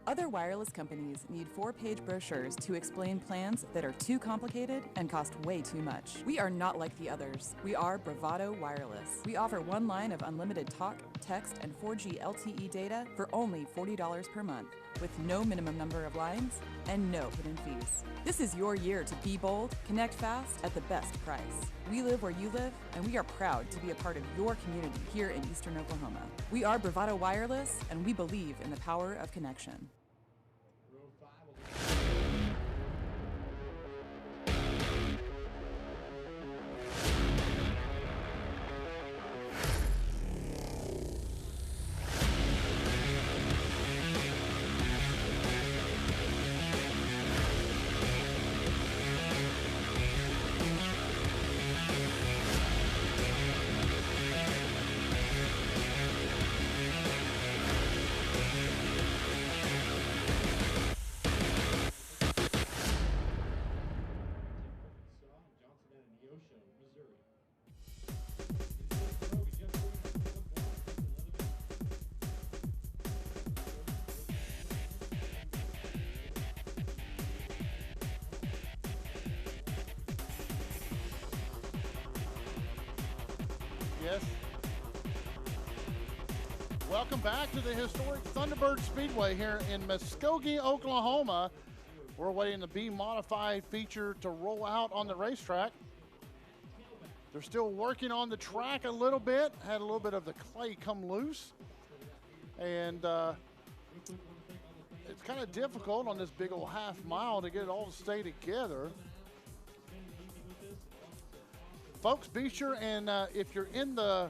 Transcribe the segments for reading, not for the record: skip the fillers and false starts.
Other wireless companies need 4-page brochures to explain plans that are too complicated and cost way too much. We are not like the others. We are Bravado Wireless. We offer one line of unlimited talk, text, and 4G LTE data for only $40 per month, with no minimum number of lines and no hidden fees. This is your year to be bold, connect fast at the best price. We live where you live, and we are proud to be a part of your community here in Eastern Oklahoma. We are Bravado Wireless, and we believe in the power of connection. Yes. Welcome back to the historic Thunderbird Speedway here in Muskogee, Oklahoma. We're waiting the B-modified feature to roll out on the racetrack. They're still working on the track a little bit. Had a little bit of the clay come loose. And it's kind of difficult on this big old half mile to get it all to stay together. Folks, be sure and if you're in the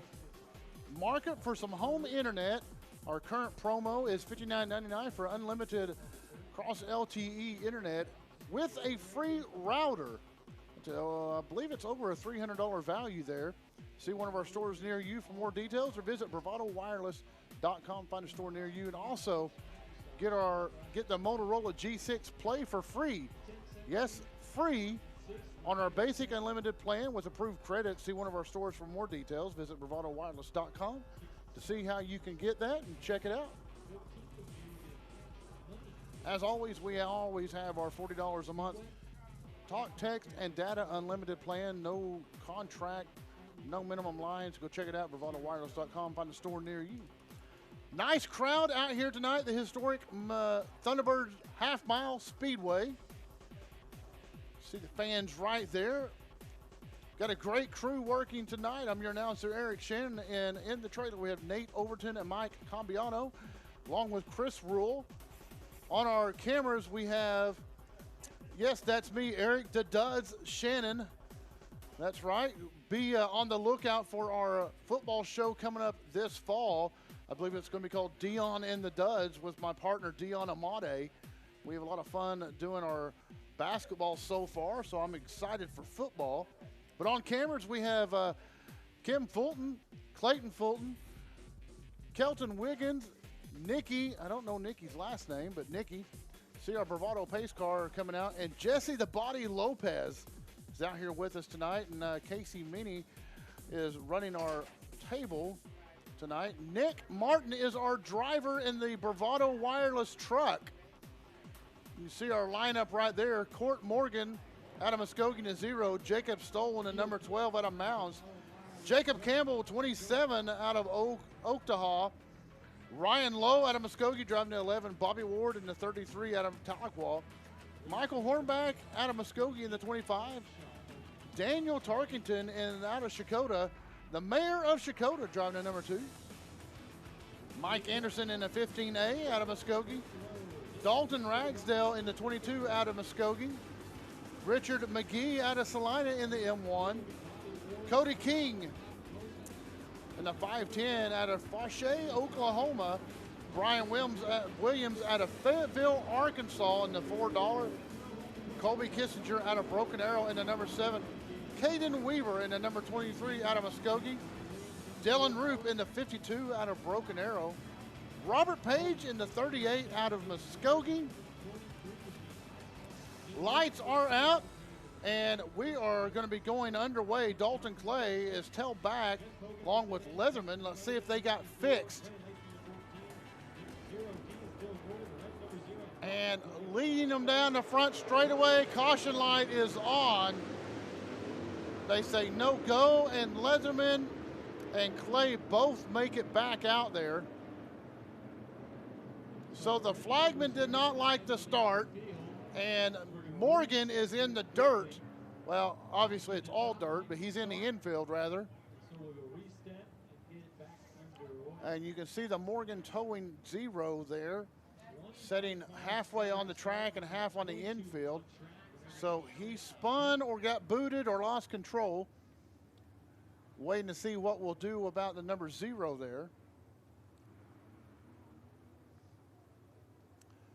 market for some home internet, our current promo is $59.99 for unlimited cross LTE internet with a free router. I believe it's over a $300 value there. See one of our stores near you for more details, or visit BravadoWireless.com, find a store near you, and also get the Motorola G6 Play for free. Yes, free. On our basic unlimited plan with approved credit. See one of our stores for more details. Visit BravadoWireless.com to see how you can get that and check it out. As always, we always have our $40 a month talk, text, and data unlimited plan. No contract, no minimum lines. Go check it out, BravadoWireless.com. Find a store near you. Nice crowd out here tonight. The historic Thunderbird Half Mile Speedway. See the fans right there. Got a great crew working tonight. I'm your announcer, Eric Shannon, and in the trailer we have Nate Overton and Mike Cambiano, along with Chris Rule. On our cameras we have, yes, that's me, Eric the Duds Shannon. That's right. Be on the lookout for our football show coming up this fall. I believe it's going to be called Dion and the Duds with my partner, Dion Amade. We have a lot of fun doing our basketball so far, so I'm excited for football. But on cameras we have Kim Fulton, Clayton Fulton, Kelton Wiggins, Nikki, I don't know Nikki's last name, but Nikki. See our Bravado pace car coming out, and Jesse the Body Lopez is out here with us tonight, and Casey Meany is running our table tonight. Nick Martin is our driver in the Bravado Wireless truck. You see our lineup right there. Court Morgan out of Muskogee to 0. Jacob Stolen at number 12 out of Mounds. Jacob Campbell, 27 out of Oaktahaw. Ryan Lowe out of Muskogee driving to 11. Bobby Ward in the 33 out of Tahlequah. Michael Hornback out of Muskogee in the 25. Daniel Tarkington out of Shakota. The mayor of Shakota driving to number 2. Mike Anderson in the 15A out of Muskogee. Dalton Ragsdale in the 22 out of Muskogee. Richard McGee out of Salina in the M1. Cody King in the 510 out of Fauché, Oklahoma. Brian Williams out of Fayetteville, Arkansas in the $4. Colby Kissinger out of Broken Arrow in the number 7. Caden Weaver in the number 23 out of Muskogee. Dylan Roop in the 52 out of Broken Arrow. Robert Page in the 38 out of Muskogee. Lights are out, and we are going to be going underway. Dalton Clay is tailed back along with Leatherman. Let's see if they got fixed. leading them down the front straightaway. Caution light is on. They say no go, and Leatherman and Clay both make it back out there. So the flagman did not like the start, and Morgan is in the dirt. Well, obviously it's all dirt, but he's in the infield rather. And you can see the Morgan towing 0 there, setting halfway on the track and half on the infield. So he spun or got booted or lost control. Waiting to see what we'll do about the number 0 there.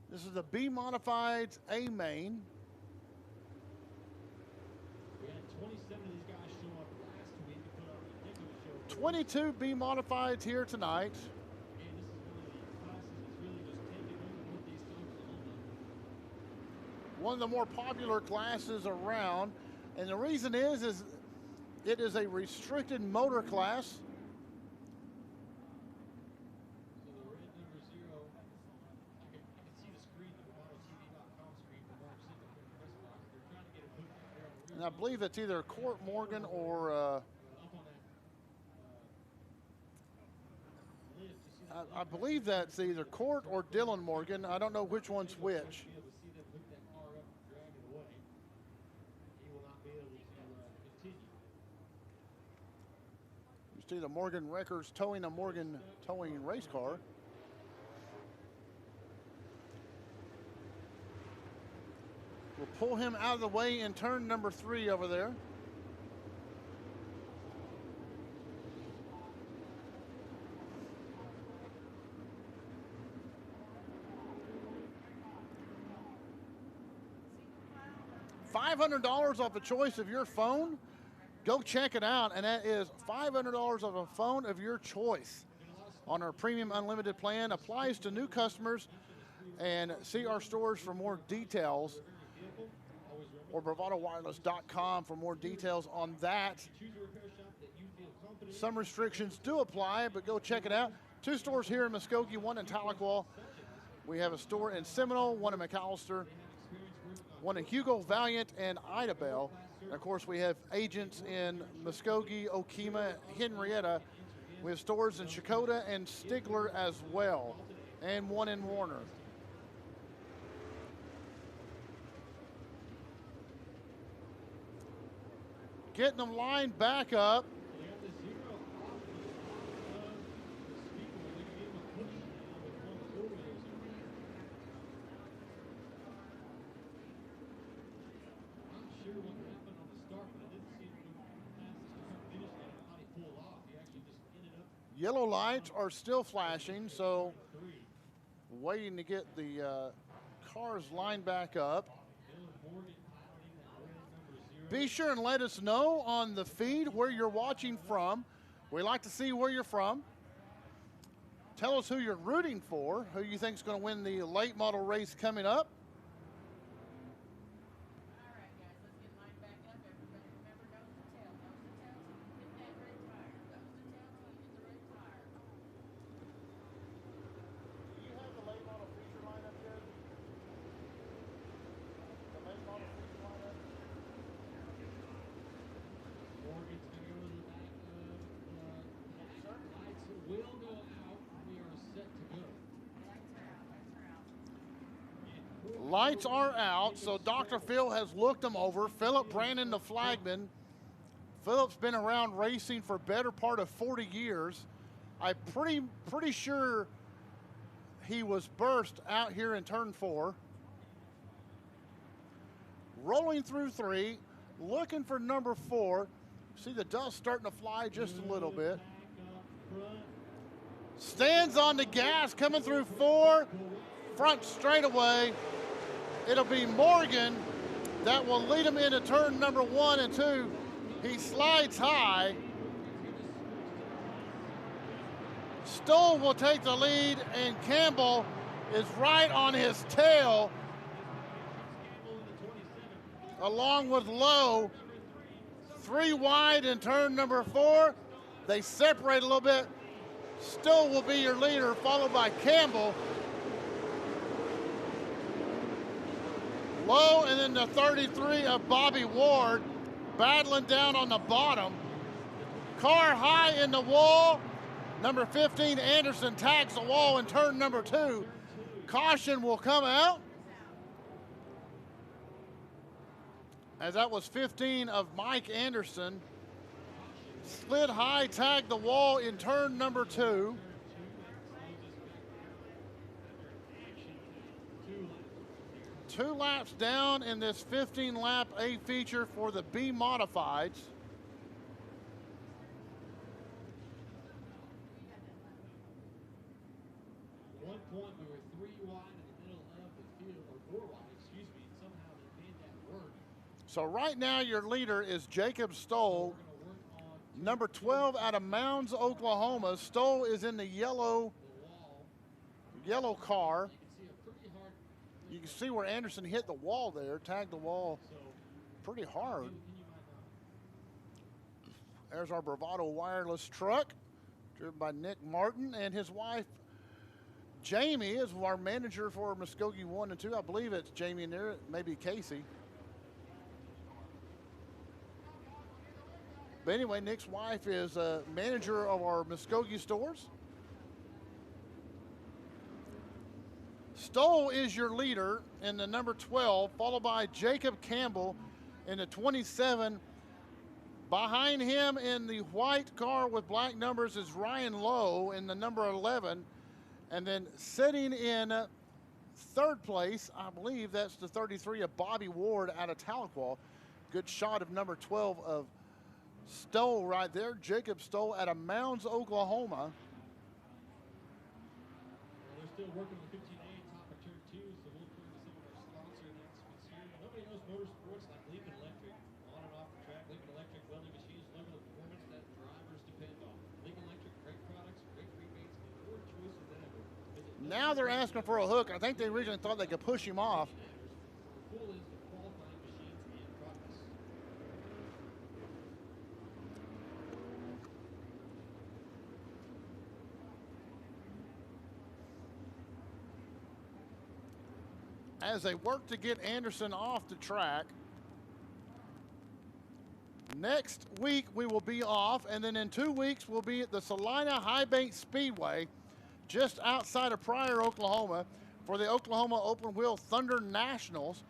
This is the B modified A main. We had 27 of these guys show up last week to put on a ridiculous show. 22 B modifieds here tonight. And this is one of the classes that's really just taking over Northeast Oklahoma. One of the more popular classes around, and the reason is it is a restricted motor class. So the red number 0, I can see the screen, the BravadoTV.com screen for Mark Sick up in the press box. They're trying to get it put there on the And I believe it's either Court Morgan or up on that lift. You see that I believe that's either Court or Dylan Morgan. I don't know which one's which. be able to see them pick that car up and drag it away. He will not be able to continue. You see the Morgan Wreckers towing a Morgan towing race car. We'll pull him out of the way in turn number 3 over there. $500 off a choice of your phone. Go check it out, and that is $500 off a phone of your choice on our premium unlimited plan. Applies to new customers, and see our stores for more details, or BravadoWireless.com for more details on that. Some restrictions do apply, but go check it out. 2 stores here in Muskogee, 1 in Tahlequah. We have a store in Seminole, 1 in McAllister, 1 in Hugo, Valiant, and Idabel. And of course, we have agents in Muskogee, Okemah, Henrietta. We have stores in Shakota and Stigler as well, and 1 in Warner. Getting them lined back up. They got the 0 off the speedway. They gave him a push now with one of the overlays over there. I'm not sure what happened on the start, but I didn't see him go past the start finish line. I thought he pulled off. He actually just ended up Yellow lights are still flashing, so 3. waiting to get the cars lined back up. Dylan Morgan piloting that red number 0. Be sure and let us know on the feed where you're watching from. We like to see where you're from. Tell us who you're rooting for, who you think is going to win the late model race coming up. All right, guys, let's get lined back up. Everybody remember, nose to tail, nose to tail, so you hit that red tire. Nose to tail, so you hit the red tire. Do you have the late model feature lineup yet? The late model feature lineup? Morgan's going to go to the back of the lights will go out. We are set to go. Lights are out, so Dr. Phil has looked them over. Philip Brandon, the flagman. Philip's been around racing for better part of 40 years. I'm pretty sure he was burst out here in turn 4. Rolling through 3, looking for number 4. See the dust starting to fly just a little bit. Stands on the gas, coming through 4, front straightaway. It'll be Morgan that will lead him into turn number 1 and 2. He slides high. Stoll will take the lead, and Campbell is right on his tail, along with Lowe. 3 wide in turn number 4. They separate a little bit. Stoll will be your leader, followed by Campbell. Low, and then the 33 of Bobby Ward battling down on the bottom. Car high in the wall. Number 15, Anderson, tags the wall in turn number 2. Caution will come out, as that was 15 of Mike Anderson. Slid high, tagged the wall in turn number 2. Two laps down in this 15-lap A feature for the B modifieds. At one point, we were 3 wide in the middle of the field, or 4 wide, excuse me, and somehow they made that work. So right now your leader is Jacob Stoll, We're going to work on number 12 out of Mounds, Oklahoma. Stoll is in the yellow the wall. car. You can see a pretty hard. You can see where Anderson hit the wall there, tagged the wall So, pretty hard. can you mind There's our Bravado Wireless truck, driven by Nick Martin, and his wife, Jamie, is our manager for Muskogee 1 and 2. I believe it's Jamie in there, maybe Casey. But anyway, Nick's wife is a manager of our Muskogee stores. Stoll is your leader in the number 12, followed by Jacob Campbell in the 27. Behind him in the white car with black numbers is Ryan Lowe in the number 11. And then sitting in third place, I believe that's the 33 of Bobby Ward out of Tahlequah. Good shot of number 12 of Stoll right there. Jacob Stoll out of Mounds, Oklahoma. Well, they're still working on 15A, top of turn 2, so we'll turn to some of our sponsor announcements here. Nobody knows motorsports like Lincoln Electric. On and off the track, Lincoln Electric welding machines deliver the performance that drivers depend on. Lincoln Electric, great products, great rebates, and more choices than ever. Now they're asking for a hook. I think they originally thought they could push him off. Cool is the qualifying machines and products. As they work to get Anderson off the track. Next week we will be off, and then in 2 weeks we'll be at the Salina High Bank Speedway just outside of Pryor, Oklahoma for the Oklahoma Open Wheel Thunder Nationals.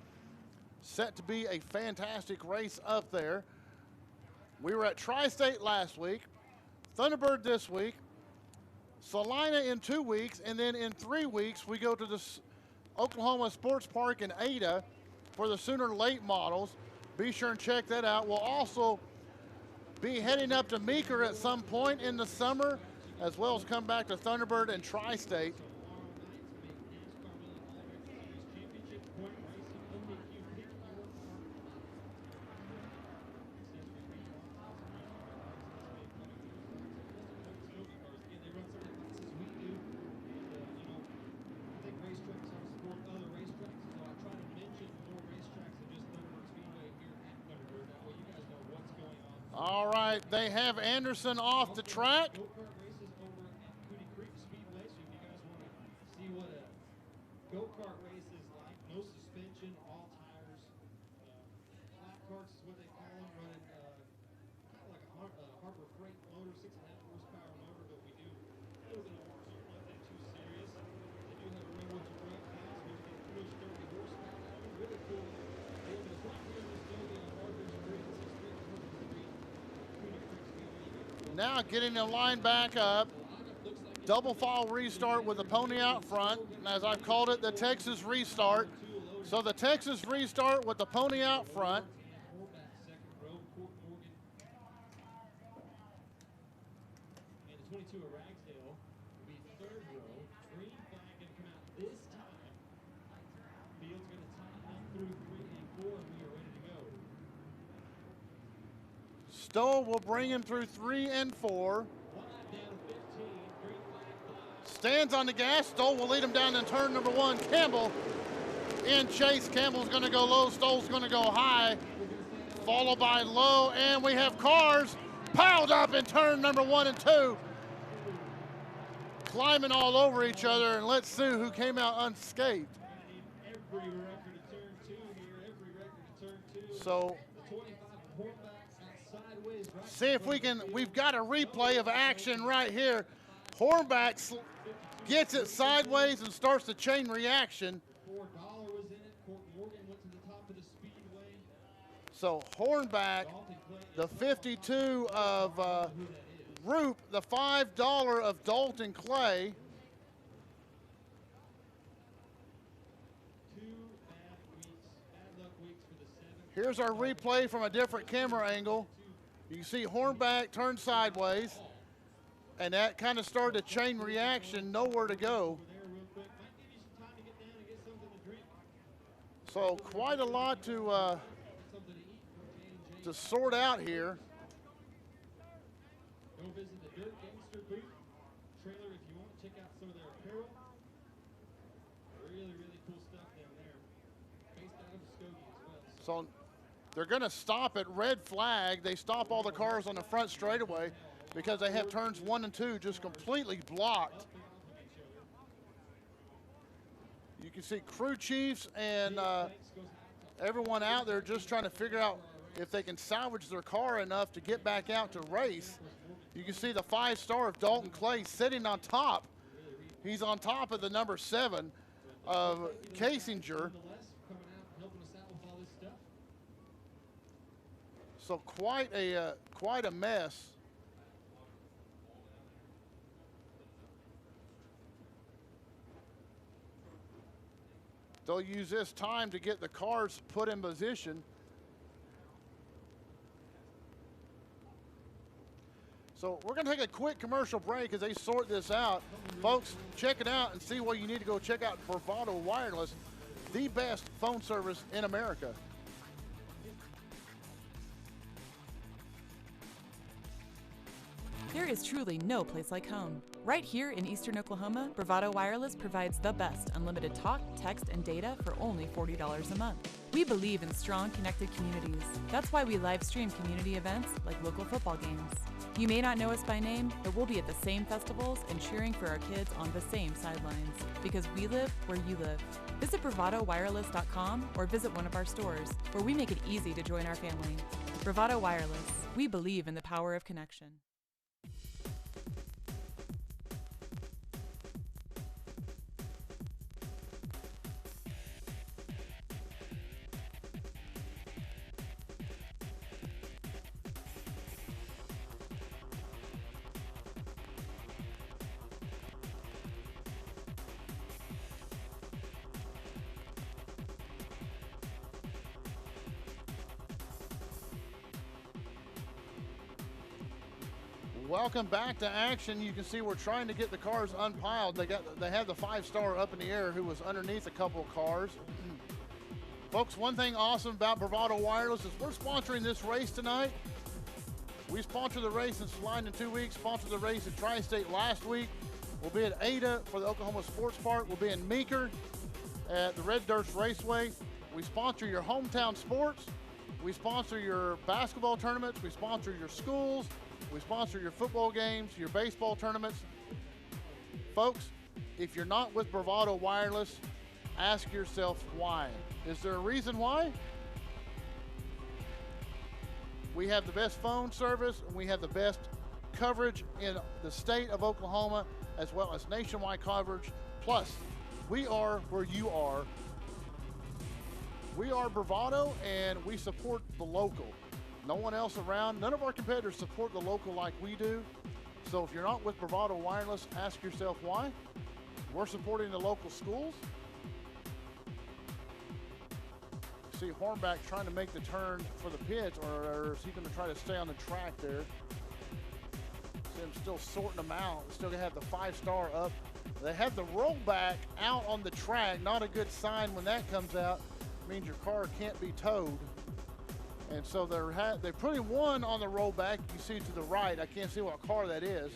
Set to be a fantastic race up there. We were at Tri-State last week, Thunderbird this week, Salina in 2 weeks, and then in 3 weeks we go to the Oklahoma Sports Park in Ada for the Sooner Late models. Be sure and check that out. We'll also be heading up to Meeker at some point in the summer, as well as come back to Thunderbird and Tri-State. All right, they have Anderson off the track. Go-kart races over at Cootie Creek Speedway, so if you guys want to see what a go-kart race is like, no suspension, all tires, flat carts is what they call them, running kind of like a Harbor Freight motor, 6.5 horsepower motor, but we do a little bit of more, so nothing too serious. They do have a ring with your brake pads, which get pushed 30 horsepower out of it. Really cool. They have this right here in this building on Martha's Street, 6th Street, Martha's Street. Now getting the line back up. Double file restart with the pony out front. And as I've called it, the Texas restart. So the Texas restart with the pony out front. And the 22 of Ragsdale will be third row. Green flag going to come out this time. Field's going to tighten up through 3 and 4, and we are ready to go. Stoll will bring him through 3 and 4. 1 lap down to 15. Green flag flies. Stands on the gas. Stoll will lead him down in turn number 1. Campbell in chase. Campbell's going to go low. Stoll's going to go high. Followed by Low. And we have cars piled up in turn number 1 and 2. Climbing all over each other. And let's see who came out unscathed. Every record of turn 2 here. So The 25 Hornback out sideways right. see if we can, we've got a replay of action right here. Hornback gets it sideways and starts the chain reaction. $4 was in it. Court Morgan went to the top of the speedway. So Hornback, Dalton Clay, the 52 of Roop, the $5 of Dalton Clay. two bad weeks, bad luck weeks for the 7. Here's our replay from a different camera angle. You can see Hornback turn sideways, and that kind of started a chain reaction, nowhere to go. Over there real quick. Might give you some time to get down and get something to drink, So quite a lot something to eat for J&J. to sort out here. Go visit the Dirt Gangster booth trailer if you want. Check out some of their apparel. Really, really cool stuff down there. Based out of Muskogee as well. So they're going to stop at red flag. They stop all the cars on the front straightaway because they have turns 1 and 2 just completely blocked. You can see crew chiefs and everyone out there just trying to figure out if they can salvage their car enough to get back out to race. You can see the 5-star of Dalton Clay sitting on top. He's on top of the number 7 of Casinger. Nonetheless, coming out and helping us out with all this stuff. So quite a mess. They'll use this time to get the cars put in position. So we're going to take a quick commercial break as they sort this out. Folks, check it out and see what you need to go check out Bravado Wireless, the best phone service in America. There is truly no place like home. Right here in Eastern Oklahoma, Bravado Wireless provides the best unlimited talk, text, and data for only $40 a month. We believe in strong, connected communities. That's why we live stream community events like local football games. You may not know us by name, but we'll be at the same festivals and cheering for our kids on the same sidelines, because we live where you live. Visit BravadoWireless.com or visit one of our stores, where we make it easy to join our family. Bravado Wireless. We believe in the power of connection. Welcome back to action. You can see we're trying to get the cars unpiled. They have the 5-star up in the air who was underneath a couple of cars. Folks, one thing awesome about Bravado Wireless is we're sponsoring this race tonight. We sponsored the race in Saline in 2 weeks, sponsored the race at Tri-State last week. We'll be at Ada for the Oklahoma Sports Park. We'll be in Meeker at the Red Dirt Raceway. We sponsor your hometown sports. We sponsor your basketball tournaments. We sponsor your schools. We sponsor your football games, your baseball tournaments. Folks, if you're not with Bravado Wireless, ask yourself why. Is there a reason why? We have the best phone service, and we have the best coverage in the state of Oklahoma, as well as nationwide coverage. Plus, we are where you are. We are Bravado, and we support the local. No one else around. None of our competitors support the local like we do. So if you're not with Bravado Wireless, ask yourself why. We're supporting the local schools. See Hornback trying to make the turn for the pits, or is he going to try to stay on the track there? See him still sorting them out. Still going to have the 5-star up. They have the rollback out on the track. Not a good sign when that comes out. It means your car can't be towed. And so they're putting one on the rollback. You see to the right. I can't see what car that is.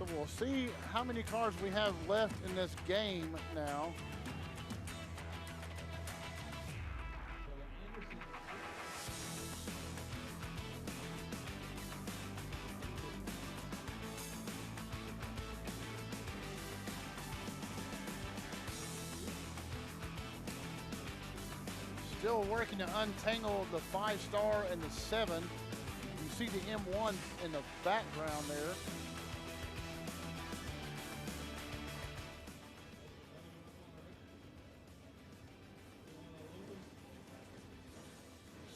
So we'll see how many cars we have left in this game now. Still working to untangle the 5-star and the 7. You see the M1 in the background there.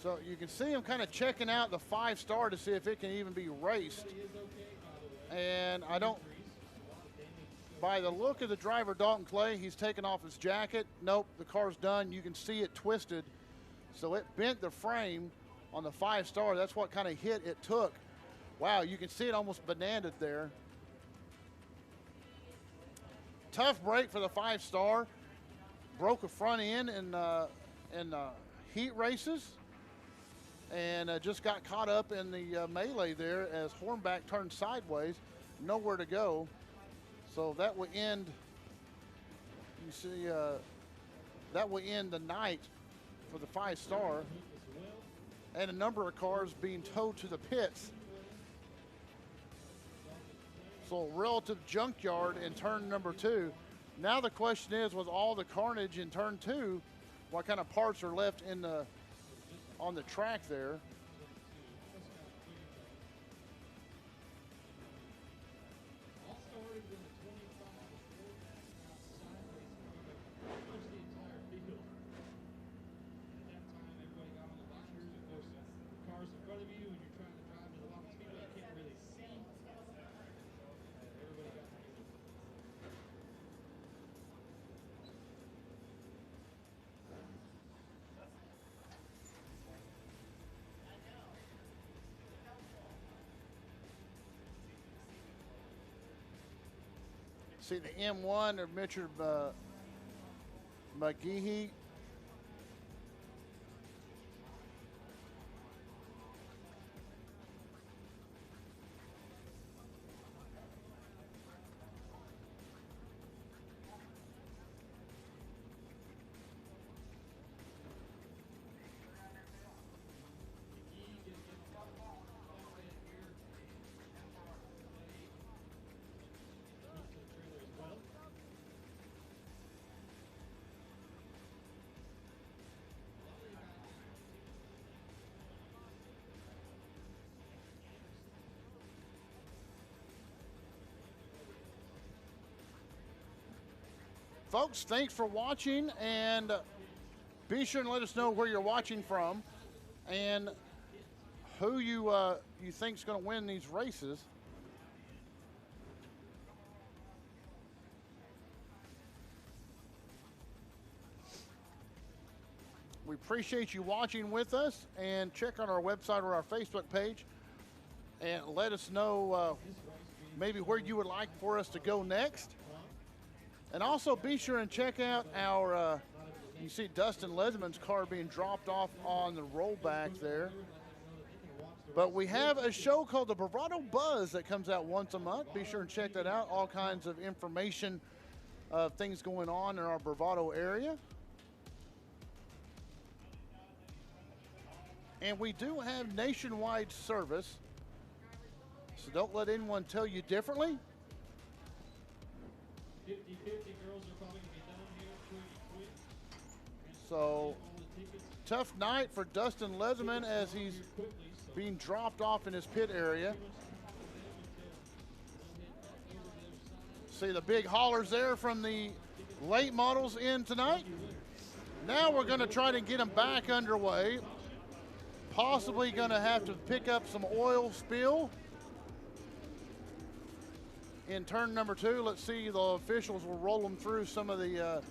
So you can see him kind of checking out the 5-star to see if it can even be raced. And I don't, by the look of the driver, Dalton Clay, he's taken off his jacket. Nope, the car's done. You can see it twisted. So it bent the frame on the 5-star. That's what kind of hit it took. Wow, you can see it almost bananaed there. Tough break for the 5-star. Broke a front end in heat races. And just got caught up in the melee there as Hornback turned sideways. Nowhere to go. So that will end, you see, that will end the night for the 5-star, and a number of cars being towed to the pits. So relative junkyard in turn number 2. Now the question is, with all the carnage in turn 2, what kind of parts are left in the on the track there? See the M1 of Richard McGehee. Folks, thanks for watching, and be sure and let us know where you're watching from and who you think is going to win these races. We appreciate you watching with us, and check on our website or our Facebook page and let us know maybe where you would like for us to go next. And also be sure and check out our, you see Dustin Leatherman's car being dropped off on the rollback there. But we have a show called the Bravado Buzz that comes out once a month. Be sure and check that out. All kinds of information of things going on in our Bravado area. And we do have nationwide service, so don't let anyone tell you differently. 50-50 girls are probably going to be done here pretty quick. So, tough night for Dustin Leatherman as he's being dropped off in his pit area. See the big hollers there from the late models in tonight. Now we're going to try to get them back underway. Possibly going to have to pick up some oil spill in turn number 2. Let's see, the officials will roll them through some of the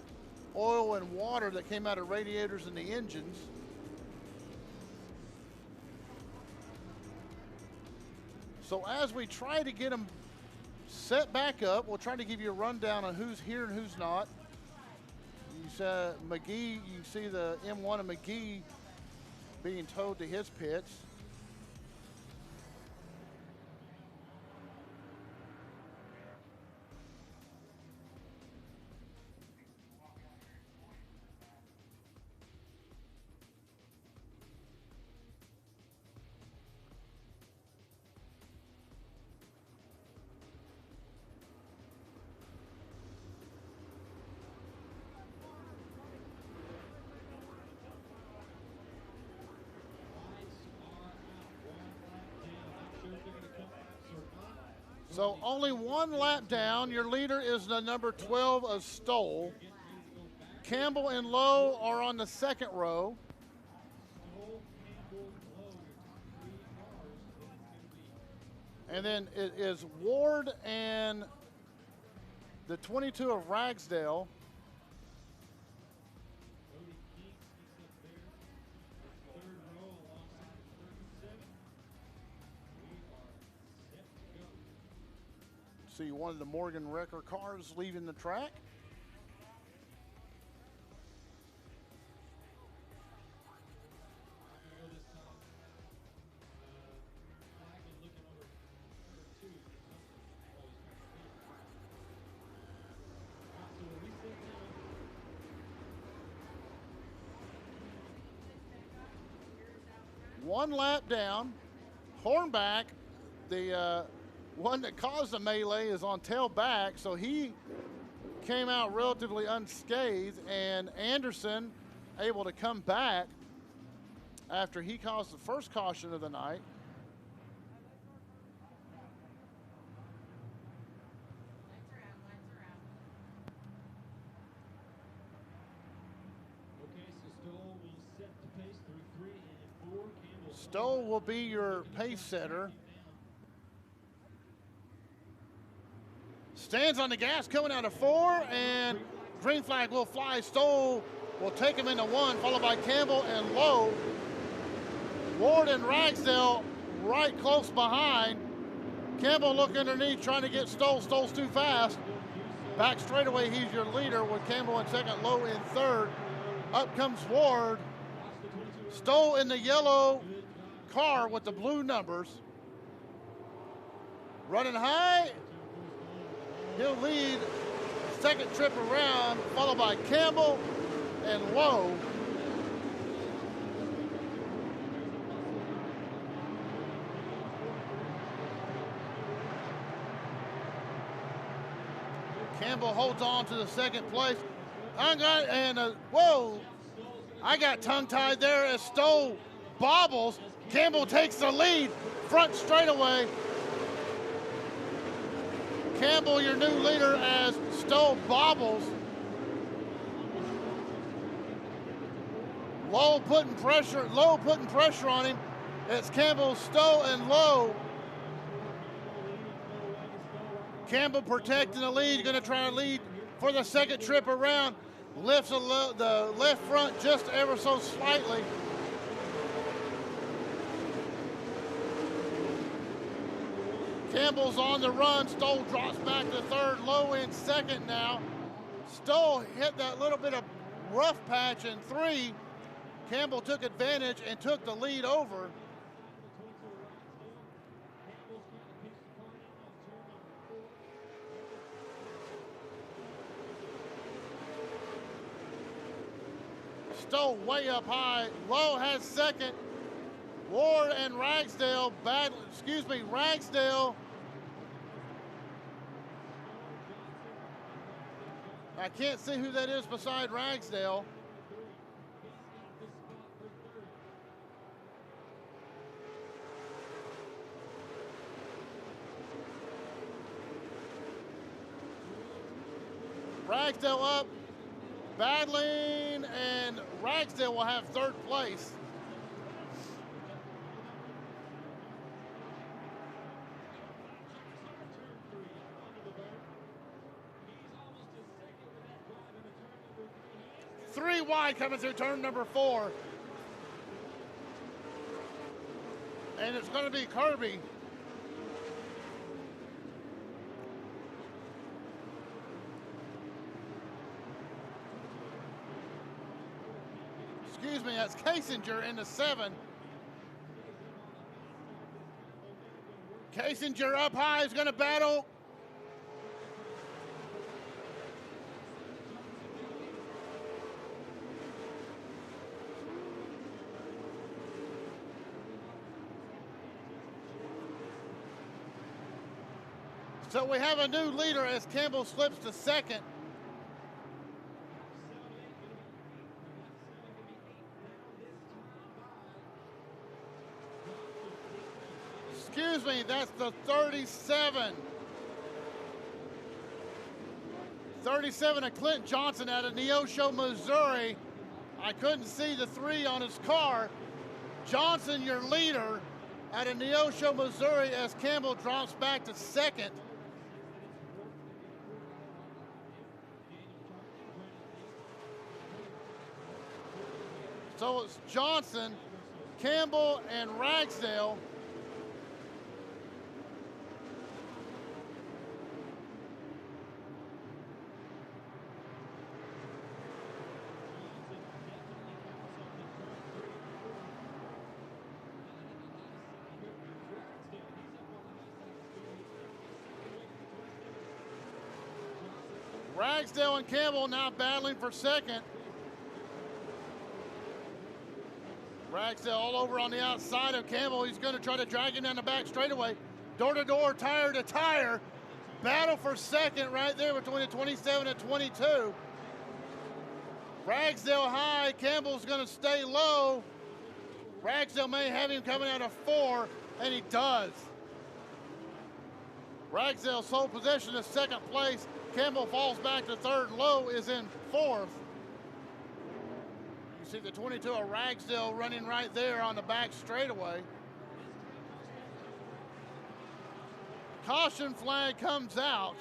oil and water that came out of radiators and the engines. So as we try to get them set back up, we'll try to give you a rundown on who's here and who's not. You saw McGee, you see the M1 of McGee being towed to his pits. So only one lap down. Your leader is the number 12 of Stoll. Campbell and Lowe are on the second row. And then it is Ward and the 22 of Ragsdale. See one of the Morgan Wrecker cars leaving the track. One lap down. Hornback, the one that caused the melee, is on tail back, so he came out relatively unscathed, and Anderson able to come back after he caused the first caution of the night. Stoll will be your pace setter. Stands on the gas coming out of 4, and green flag will fly. Stoll will take him into 1, followed by Campbell and Lowe. Ward and Ragsdale right close behind. Campbell look underneath trying to get Stoll. Stoll's too fast. Back straightaway, he's your leader with Campbell in second, Lowe in third. Up comes Ward. Stoll in the yellow car with the blue numbers. Running high. He'll lead second trip around, followed by Campbell and Lowe. Campbell holds on to the second place. Whoa! I got tongue-tied there as Stoll bobbles. Campbell takes the lead, front straightaway. Campbell, your new leader, as Stoll bobbles. Lowe putting pressure on him. It's Campbell, Stoll, and Lowe. Campbell protecting the lead, going to try to lead for the second trip around. Lifts the left front just ever so slightly. Campbell's on the run. Stoll drops back to third. Lowe in second now. Stoll hit that little bit of rough patch in 3. Campbell took advantage and took the lead over. Stoll way up high. Lowe has second. Ward and Ragsdale, Ragsdale. I can't see who that is beside Ragsdale. Ragsdale up, battling, and Ragsdale will have third place. Three wide coming through turn number 4. And it's going to be Kirby. Excuse me, that's Kasinger in the 7. Kasinger up high is going to battle. So we have a new leader as Campbell slips to second. Excuse me, that's the 37 37 of Clint Johnson out of Neosho, Missouri. I couldn't see the 3 on his car. Johnson, your leader, out of Neosho, Missouri, as Campbell drops back to second. So it's Johnson, Campbell, and Ragsdale. Ragsdale and Campbell now battling for second. Ragsdale all over on the outside of Campbell. He's going to try to drag him down the back straightaway. Door to door, tire to tire. Battle for second right there between the 27 and 22. Ragsdale high, Campbell's going to stay low. Ragsdale may have him coming out of 4, and he does. Ragsdale sole possession of second place. Campbell falls back to third. Low is in 4th. You see the 22 of Ragsdale running right there on the back straightaway. Caution flag comes out.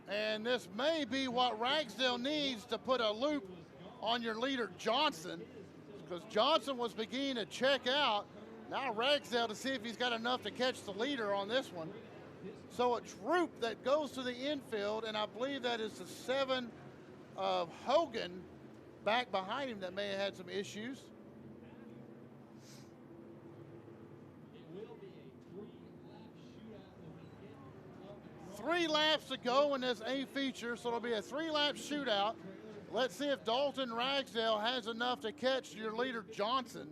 And this may be what Ragsdale needs to put a loop on your leader, Johnson, because Johnson was beginning to check out. Now Ragsdale to see if he's got enough to catch the leader on this one. So a troop that goes to the infield, and I believe that is the 7 of Hogan back behind him that may have had some issues. It will be a 3-lap shootout. 3 laps to go in this A feature, so it'll be a 3-lap shootout. Let's see if Dalton Ragsdale has enough to catch your leader, Johnson.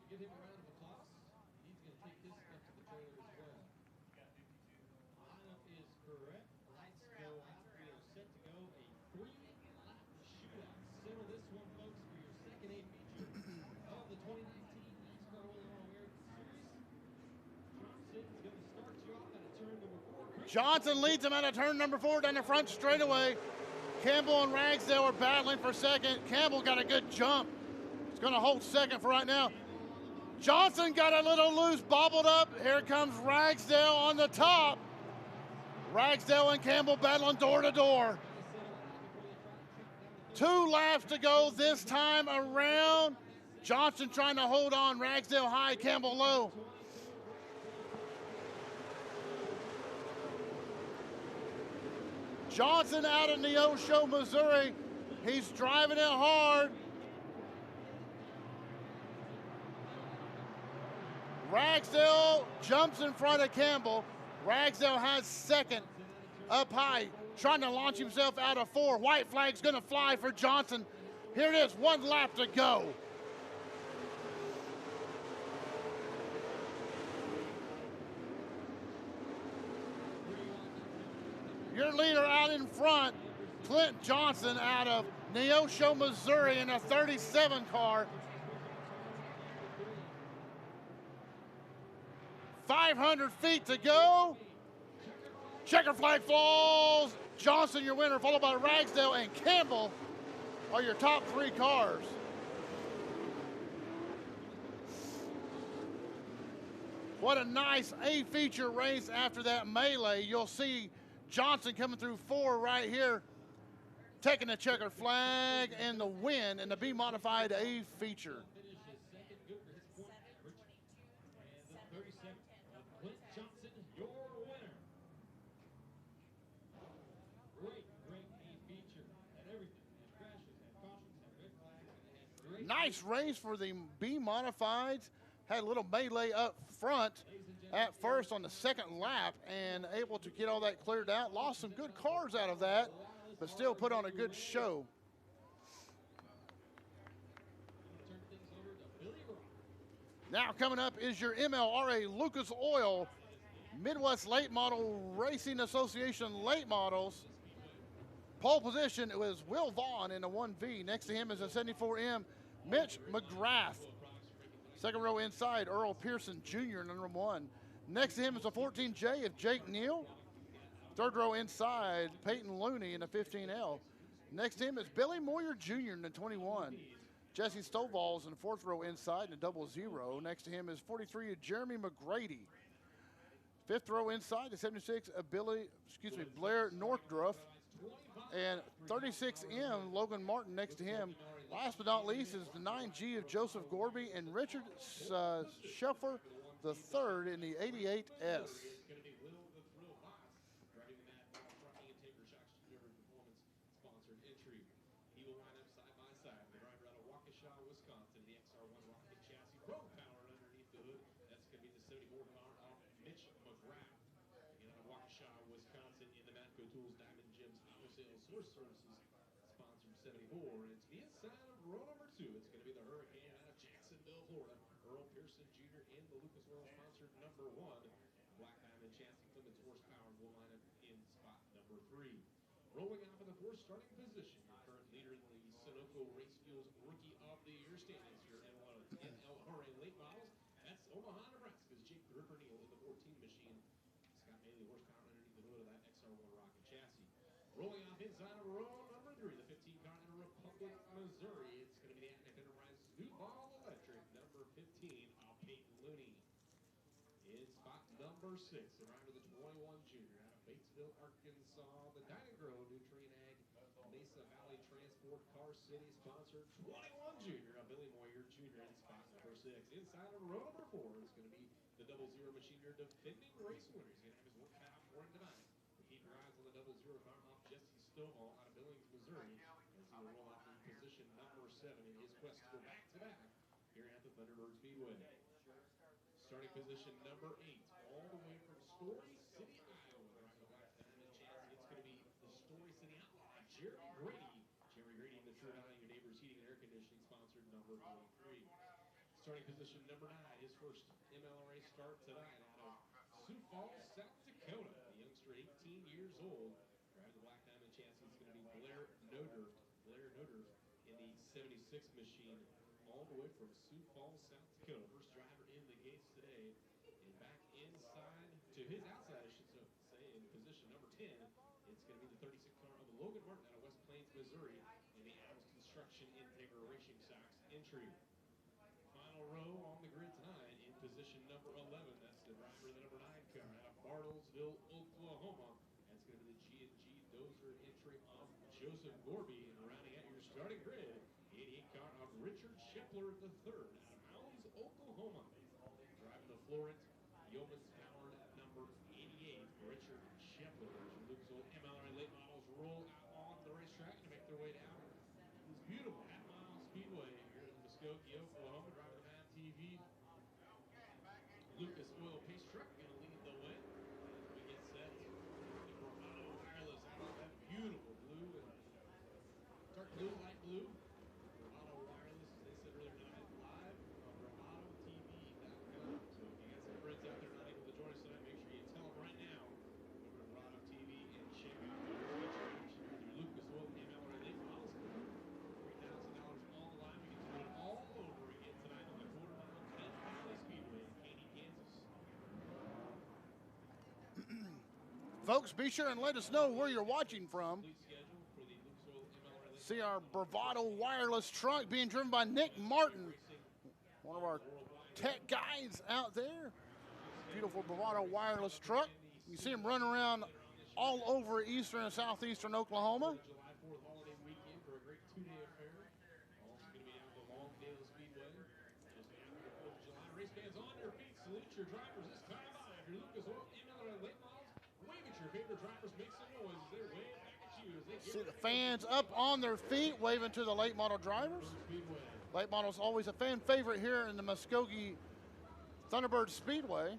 Give him a round of applause. He's going to take this up to the trailer as well. Lineup is correct. Lights go out. We are set to go a 3-lap shootout. Settle this one, folks, for your second A feature of the 2019 NASCAR All American Series. Johnson's going to start you off at a turn number 4. Johnson leads him out of turn number 4 down the front straightaway. Campbell and Ragsdale are battling for second. Campbell got a good jump. He's going to hold second for right now. Johnson got a little loose, bobbled up. Here comes Ragsdale on the top. Ragsdale and Campbell battling door to door. 2 laps to go this time around. Johnson trying to hold on. Ragsdale high, Campbell low. Johnson out of Neosho, Missouri. He's driving it hard. Ragsdale jumps in front of Campbell. Ragsdale has second up high, trying to launch himself out of 4. White flag's gonna fly for Johnson. Here it is, 1 lap to go. Your leader out in front, Clint Johnson out of Neosho, Missouri in a 37 car. 500 feet to go. Checker flag falls. Johnson, your winner, followed by Ragsdale and Campbell are your top 3 cars. What a nice A-feature race after that melee. You'll see Johnson coming through 4 right here, taking the checker flag and the win in the B-modified A-feature. Nice race for the B-modifieds. Had a little melee up front at first on the second lap and able to get all that cleared out. Lost some good cars out of that, but still put on a good show. Now coming up is your MLRA Lucas Oil Midwest Late Model Racing Association Late Models. Pole position, it was Will Vaughn in a 1V. Next to him is a 74M, Mitch McGrath. Second row inside, Earl Pearson Jr., number 1. Next to him is a 14J of Jake Neal. Third row inside, Peyton Looney in a 15L. Next to him is Billy Moyer Jr. in a 21. Jesse Stovall's in the fourth row inside in a 00. Next to him is 43 of Jeremy McGrady. Fifth row inside, the 76 of Blair Northdruff. And 36M, Logan Martin next to him. Last but not least is the 9G of Joseph Gorby and Richard Scheffer III in the 88S. Source Services sponsored 74. It's the inside of row number 2. It's going to be the Hurricane out of Jacksonville, Florida. Earl Pearson Jr. in the Lucas Oil sponsored number 1. Black Diamond Chassis Clements horsepower will line up in spot number 3. Rolling off in the 4th starting position, the current leader in the Sunoco Race Fuels Rookie of the Year standings here in MLRA late models. That's Omaha, Nebraska's Jake the Ripper Neal in the 14 machine. Scott Bailey horsepower underneath the hood of that XR1 rocket chassis. Rolling off inside of row number 3, the 15 car in Republic, Missouri. It's going to be the Atlantic Enterprise Newball Electric, number 15, Peyton Looney. In spot number 6, the driver of the 21 junior out of Batesville, Arkansas, the Dynagrow Nutrient Ag Mesa Valley Transport Car City sponsored 21 junior, Billy Moyer Jr. in spot number 6. Inside of row number 4, it's going to be the 00 machine, your defending race winner. He's going to have his work cut out for him tonight. Keep your eyes on the 00 car off Jesse Stovall out of Billings, Missouri, as he will roll out in position number 7 in his quest to go back-to-back here at the Thunderbird Speedway. Starting position number 8, all the way from Story City, Iowa. Driving the Black Diamond chassis, it's going to be the Story City Outlaw, Jerry Grady. Jerry Grady in the True Value Neighbors Heating and Air Conditioning sponsored number 43. Starting position number 9, his first MLRA start tonight out of Sioux Falls, South Dakota. The youngster, 18 years old. Driving the Black Diamond chassis, it's going to be Blair Noder in the 76 machine, all the way from Sioux Falls, South Dakota. First driver in the gates today. And back inside to his outside, I should say, in position number 10, it's going to be the 36 car of Logan Martin out of West Plains, Missouri, in the Adams Construction Integra Racing Stocks entry. Final row on the grid tonight in position number 11. That's the driver of the number 9 car out of Bartlesville, Oklahoma. That's going to be the G&G Dozer entry of Joseph Gorby. And rounding out your starting grid, the 88 car of Richard Scheffler III out of Mounds, Oklahoma. Driving the Florent Yeomans powered number 88, Richard Scheffler. Luke's old MLRA late models roll out on the racetrack to make their way down this beautiful half-mile speedway here in Muskogee, Oklahoma. Driving the BravadoTV Lucas Oil Pace Truck going to lead the way as we get set. The Bravado Wireless out of that beautiful blue and dark blue, light blue. Bravado Wireless, as they said earlier tonight, live on BravadoTV.com. So if you got some friends out there not able to join us tonight, make sure you tell them right now over to Bravado TV and check out Folks, be sure and let us know where you're watching from. See our Bravado Wireless truck being driven by Nick Martin, one of our tech guys out there. Beautiful Bravado Wireless truck. You see him running around all over eastern and southeastern Oklahoma. July 4th holiday weekend for a great two-day affair. Also going to be out the Bravado Speedway. Just after the 4th of July. Race fans on your feet. Salute your drivers this time by. Your Lucas Oil MLRA late models. Wave at your favorite drivers. Make some noise as they're waving back at you. As they See the fans up on their feet waving to the late model drivers. Late model is always a fan favorite here in the Muskogee Thunderbird Speedway.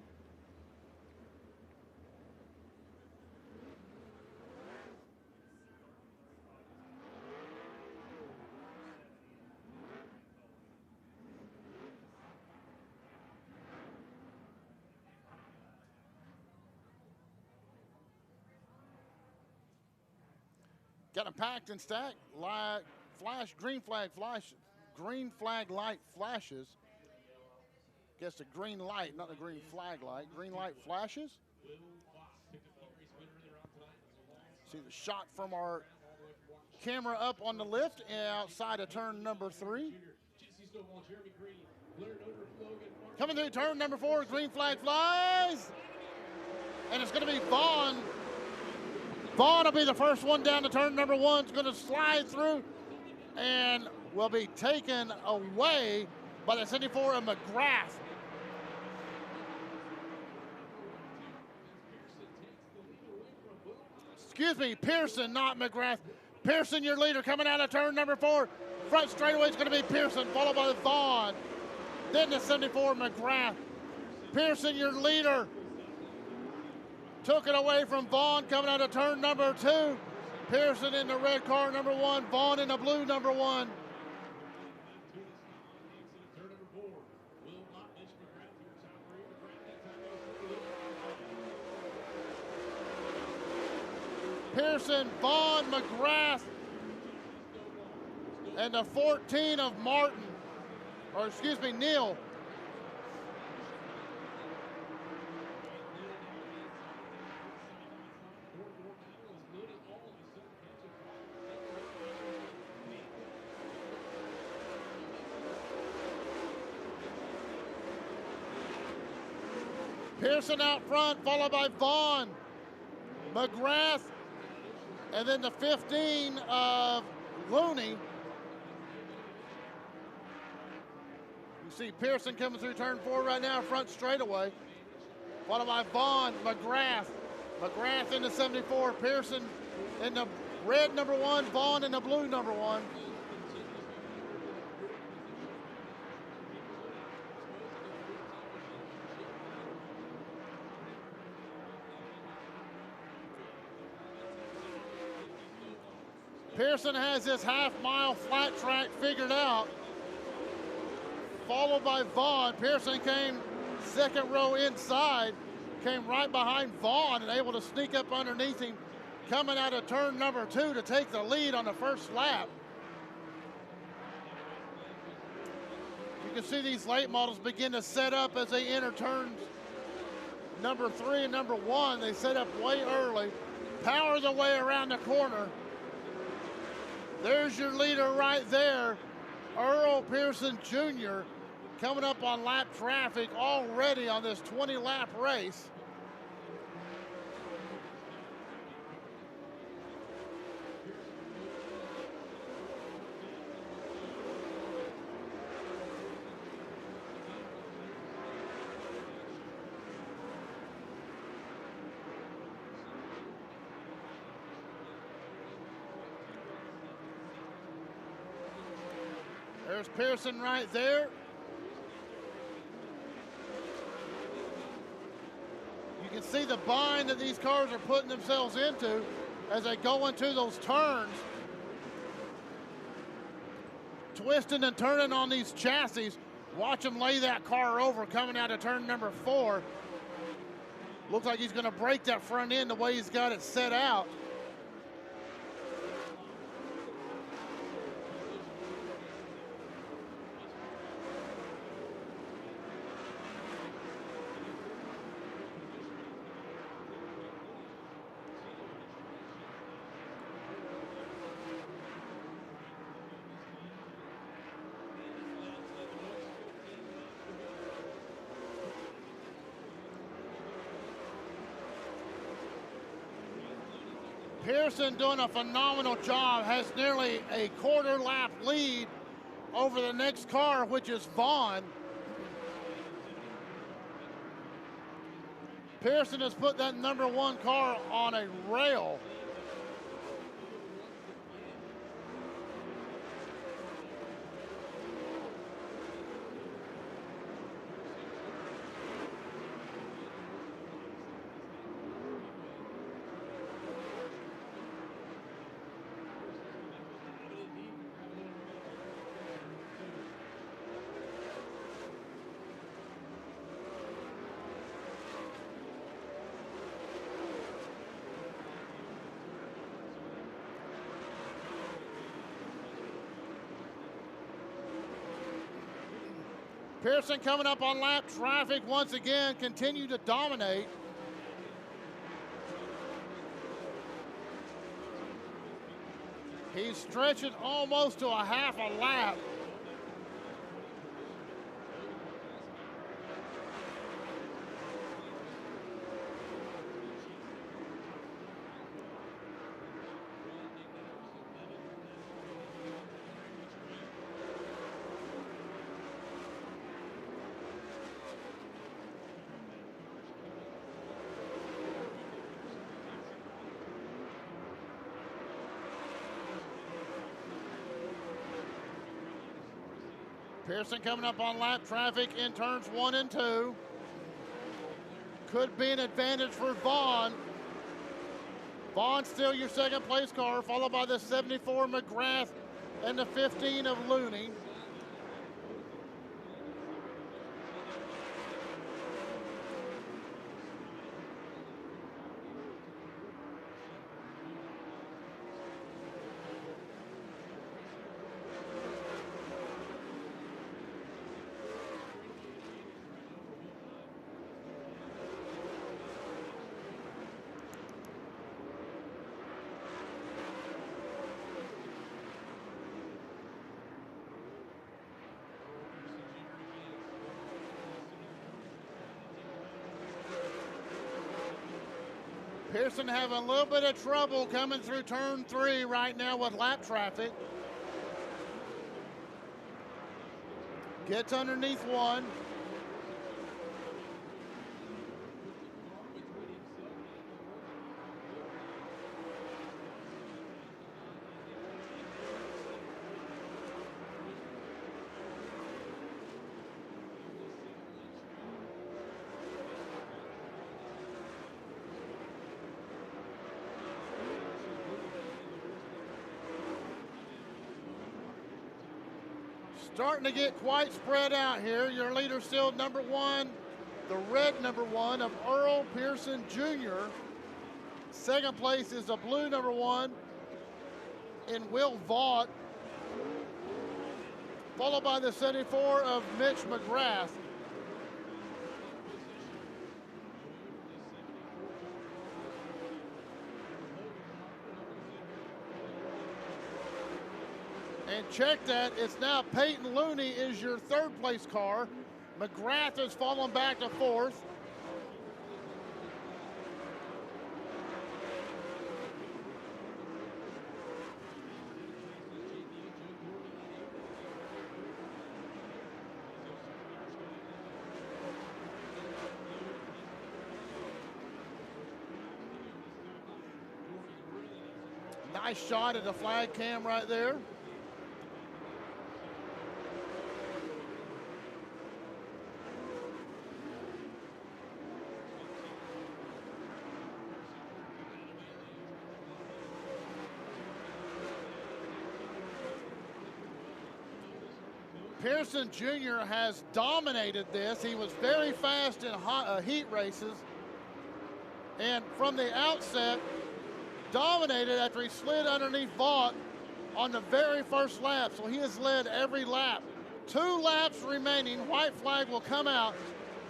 Got them packed and stacked. Flash, green flag light flashes. Guess the green light, not the green flag light. Green light flashes. See the shot from our camera up on the lift outside of turn number 3. Coming through turn number 4, green flag flies. And it's going to be Vaughn. Vaughn will be the first one down to turn number 1. It's going to slide through and will be taken away by the 74 of McGrath. Excuse me, Pearson, not McGrath. Pearson, your leader, coming out of turn number 4. Front straightaway is going to be Pearson, followed by Vaughn. Then the 74 McGrath. Pearson, your leader. Took it away from Vaughn coming out of turn number 2. Pearson in the red car, number 1. Vaughn in the blue, number 1. Pearson, Vaughn, McGrath, and the 14 of Martin, or excuse me, Neal. Pearson out front, followed by Vaughn, McGrath, and then the 15 of Looney. You see Pearson coming through turn 4 right now, front straightaway. Followed by Vaughn, McGrath. McGrath in the 74, Pearson in the red number 1, Vaughn in the blue number 1. Pearson has this half-mile flat track figured out, followed by Vaughn. Pearson came second row inside, came right behind Vaughn and able to sneak up underneath him, coming out of turn number 2 to take the lead on the first lap. You can see these late models begin to set up as they enter turns number 3 and number 1. They set up way early, power the way around the corner. There's your leader right there, Earl Pearson Jr., coming up on lap traffic already on this 20-lap race. There's Pearson right there. You can see the bind that these cars are putting themselves into as they go into those turns. Twisting and turning on these chassis. Watch him lay that car over coming out of turn number 4. Looks like he's going to break that front end the way he's got it set out. Pearson doing a phenomenal job, has nearly a quarter lap lead over the next car, which is Vaughn. Pearson has put that #1 car on a rail. Pearson coming up on lap traffic once again, continue to dominate. He's stretching almost to a half a lap. Pearson coming up on lap traffic in turns 1 and 2. Could be an advantage for Vaughn. Vaughn still your second place car, followed by the 74 McGrath and the 15 of Looney. Pearson having a little bit of trouble coming through turn 3 right now with lap traffic. Gets underneath 1. Starting to get quite spread out here. Your leader still #1, the red #1 of Earl Pearson Jr. Second place is the blue #1 in Will Vaught, followed by the 74 of Mitch McGrath. And check that, it's now Peyton Looney is your third place car. McGrath has fallen back to 4th. Nice shot at the flag cam right there. Pearson Jr. has dominated this. He was very fast in heat races, and from the outset, dominated after he slid underneath Vaught on the very first lap. So he has led every lap. 2 laps remaining. White flag will come out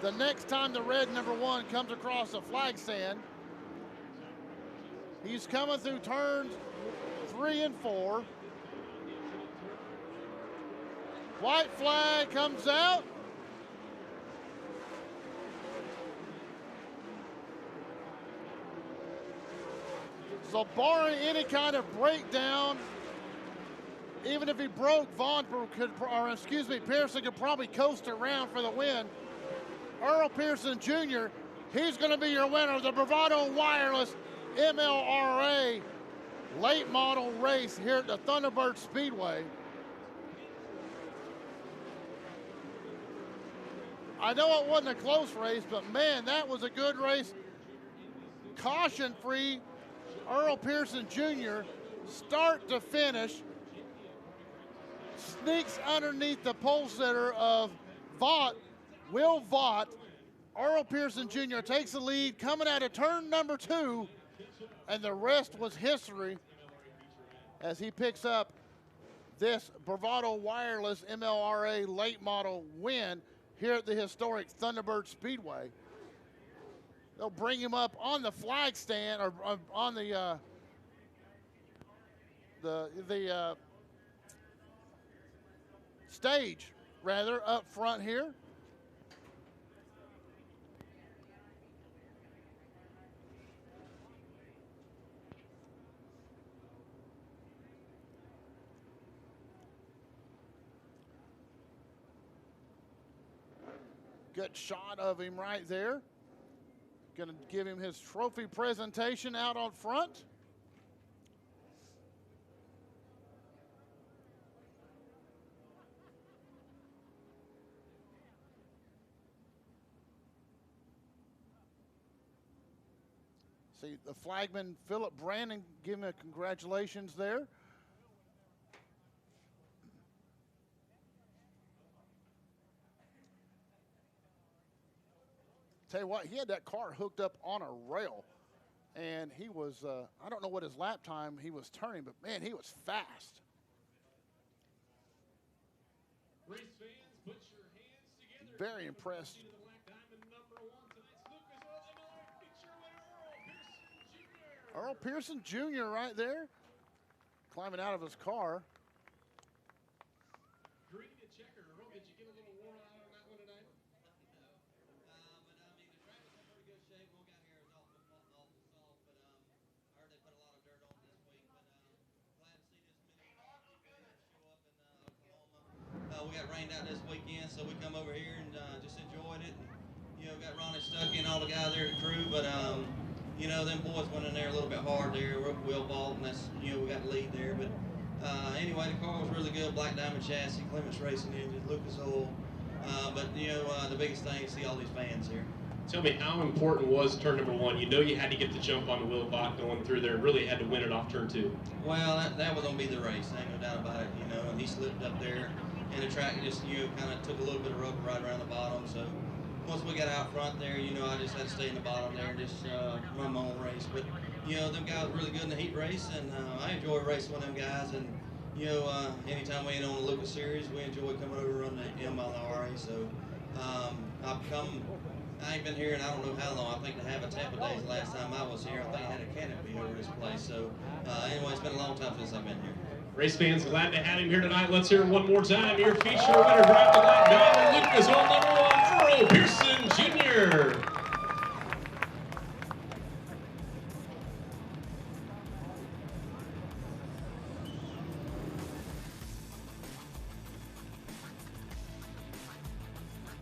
the next time the red #1 comes across the flag stand. He's coming through turns 3 and 4. White flag comes out. So barring any kind of breakdown, even if he broke, Pearson could probably coast around for the win. Earl Pearson Jr., he's going to be your winner of the Bravado Wireless MLRA late model race here at the Thunderbird Speedway. I know it wasn't a close race, but man, that was a good race. Caution-free, Earl Pearson Jr., start to finish, sneaks underneath the pole sitter of Will Vaught. Earl Pearson Jr. takes the lead coming out of turn number 2, and the rest was history as he picks up this Bravado Wireless MLRA late model win here at the historic Thunderbird Speedway. They'll bring him up on the flag stand, or on the stage, rather, up front here. Good shot of him right there. Going to give him his trophy presentation out on front. See the flagman, Philip Brandon, give him a congratulations there. Tell you what, he had that car hooked up on a rail, and he was, I don't know what his lap time he was turning, but man, he was fast. Race fans, put your hands together. Very impressed. The Black Diamond #1 tonight's Lucas Oil feature winner Earl Pearson Jr. right there, climbing out of his car. Green and checker. Earl, did you get a little worn out on that one tonight? We got rained out this weekend, so we come over here and just enjoyed it. You know, got Ronnie stuck in, all the guys there at the crew, but you know, them boys went in there a little bit hard there. Will Balt, and that's, you know, we got the lead there. But anyway, the car was really good. Black Diamond chassis, Clements Racing engine, Lucas Oil. But you know, the biggest thing is see all these fans here. Tell me, how important was turn #1? You know you had to get the jump on the Will Bot going through there, and really had to win it off turn 2. Well, that was going to be the race, ain't no doubt about it, you know, and he slipped up there, and the track just, you know, kind of took a little bit of rubber right around the bottom, so once we got out front there, you know, I just had to stay in the bottom there and just run my own race. But, you know, them guys were really good in the heat race, and I enjoy racing with them guys, and, you know, anytime we ain't on the Lucas Series, we enjoy coming over and running the MLRA, so I ain't been here in I don't know how long. I think to have a Tampa Days last time I was here. I think I had a canopy over this place. So anyway, it's been a long time since I've been here. Race fans, glad to have him here tonight. Let's hear it one more time. Your feature winner, drive the Black Diamond, Lucas Oil #1, Earl Pearson Jr.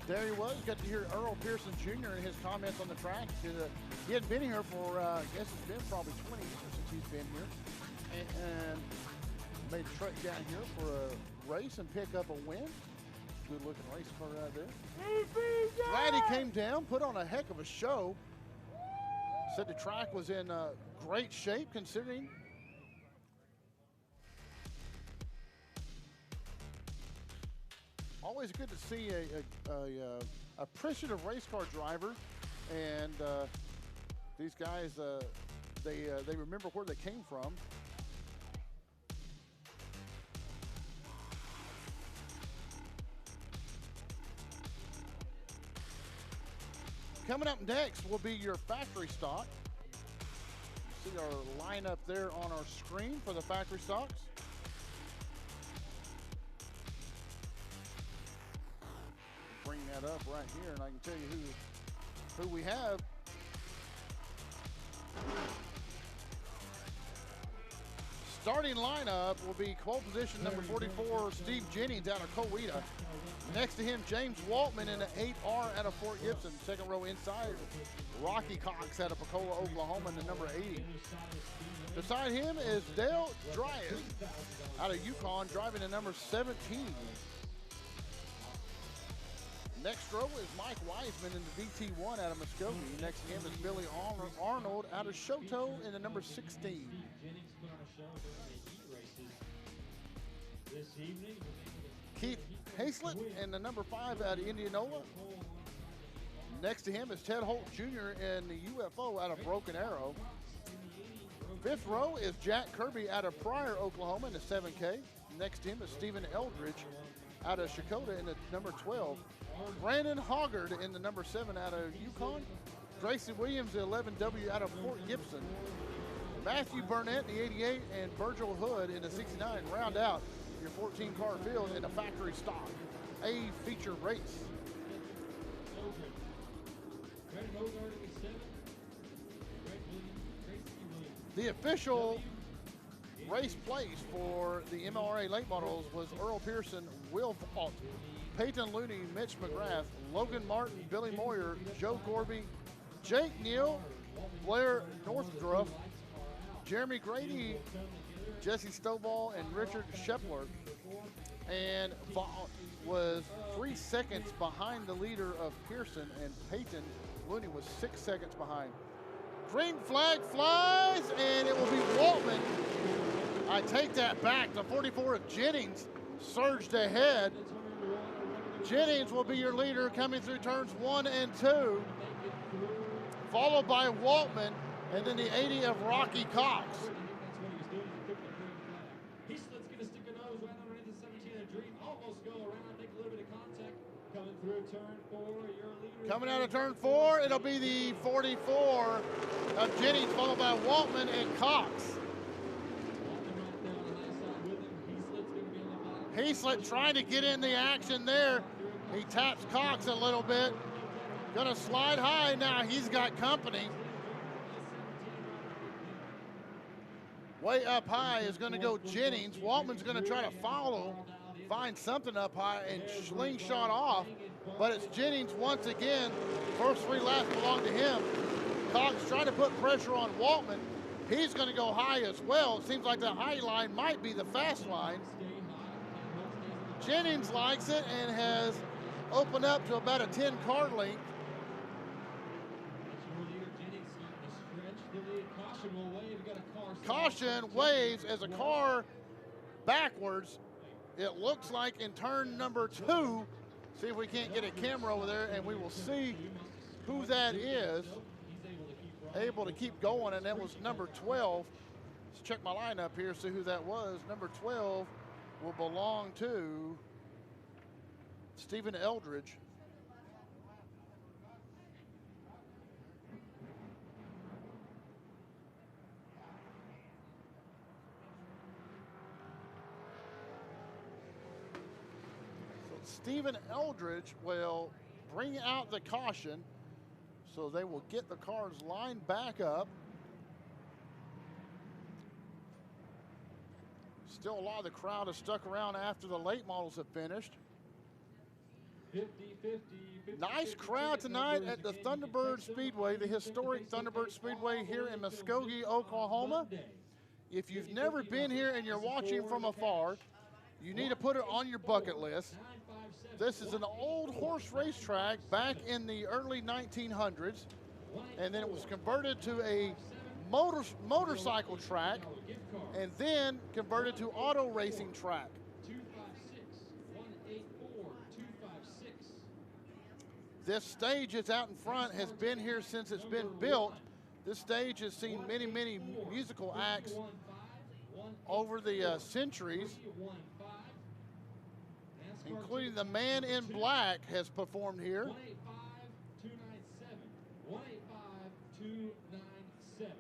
There he was. Got to hear Earl Pearson Jr. and his comments on the track. He hadn't been here for, I guess it's been probably 20 years since he's been here. And made the trek down here for a race and pick up a win. Good looking race car right there. Glad he came down, put on a heck of a show. Said the track was in great shape considering. Always good to see a appreciative race car driver, and these guys they remember where they came from. Coming up next will be your factory stock. See our lineup there on our screen for the factory stocks. Bring that up right here, and I can tell you who we have. starting lineup will be pole position number 44, Steve Jennings out of Coweta. Next to him, James Waltman in the 8R out of Fort Gibson. Second row inside, Rocky Cox out of Pecola, Oklahoma in the number 80. Beside him is Dale Dryas out of Yukon, driving the number 17. Next row is Mike Wiseman in the VT1 out of Muskogee. Next to him is Billy Arnold out of Shoto in the number 16. Keith Hazlett in the number 5 out of Indianola. Next to him is Ted Holt Jr. in the UFO out of Broken Arrow. Fifth row is Jack Kirby out of Pryor, Oklahoma in the 7K. Next to him is Stephen Eldridge out of Shakota in the number 12. Brandon Hoggard in the number 7 out of Yukon. Grayson Williams, the 11W out of Fort Gibson. Matthew Burnett in the 88 and Virgil Hood in the 69 round out your 14-car field in a factory stock A feature race. The official race place for the MLRA late models was Earl Pearson, Will Vaught, Peyton Looney, Mitch McGrath, Logan Martin, Billy Moyer, Joe Gorby, Jake Neal, Blair Northdruff, Jeremy Grady, Jesse Stovall, and Richard Shepler. And Vaught was 3 seconds behind the leader of Pearson, and Peyton Looney was 6 seconds behind. Green flag flies, and it will be Waltman. I take that back. The 44 of Jennings surged ahead. Jennings will be your leader coming through turns 1 and 2, followed by Waltman, and then the 80 of Rocky Cox. Coming out of turn 4, it'll be the 44 of Jennings, followed by Waltman and Cox. Hazlett trying to get in the action there. He taps Cox a little bit. Gonna slide high now. He's got company. Way up high is gonna go Jennings. Waltman's gonna try to follow, find something up high and slingshot off, but it's Jennings once again. First 3 laps belong to him. Cox trying to put pressure on Waltman. He's gonna go high as well. It seems like the high line might be the fast line. Jennings likes it and has opened up to about a 10-car length. Caution waves as a car backwards. It looks like in turn number 2. See if we can't get a camera over there, and we will see who that is. Able to keep going, and that was number 12. Let's check my lineup here, see who that was. Number 12 will belong to Stephen Eldridge. Stephen Eldridge will bring out the caution, so they will get the cars lined back up. Still a lot of the crowd has stuck around after the late models have finished. 50, nice crowd tonight at the Thunderbird Speedway, the historic Thunderbird Speedway here in Muskogee, Oklahoma. If you've never been here and you're watching from afar, you need to put it on your bucket list. This is an old horse racetrack back in the early 1900s, and then it was converted to a motorcycle track, and then converted to auto racing track. 256. This stage is out in front, has been here since it's been built. This stage has seen many, many musical acts over the centuries, including the Man in Black has performed here. 185-297. 185-297.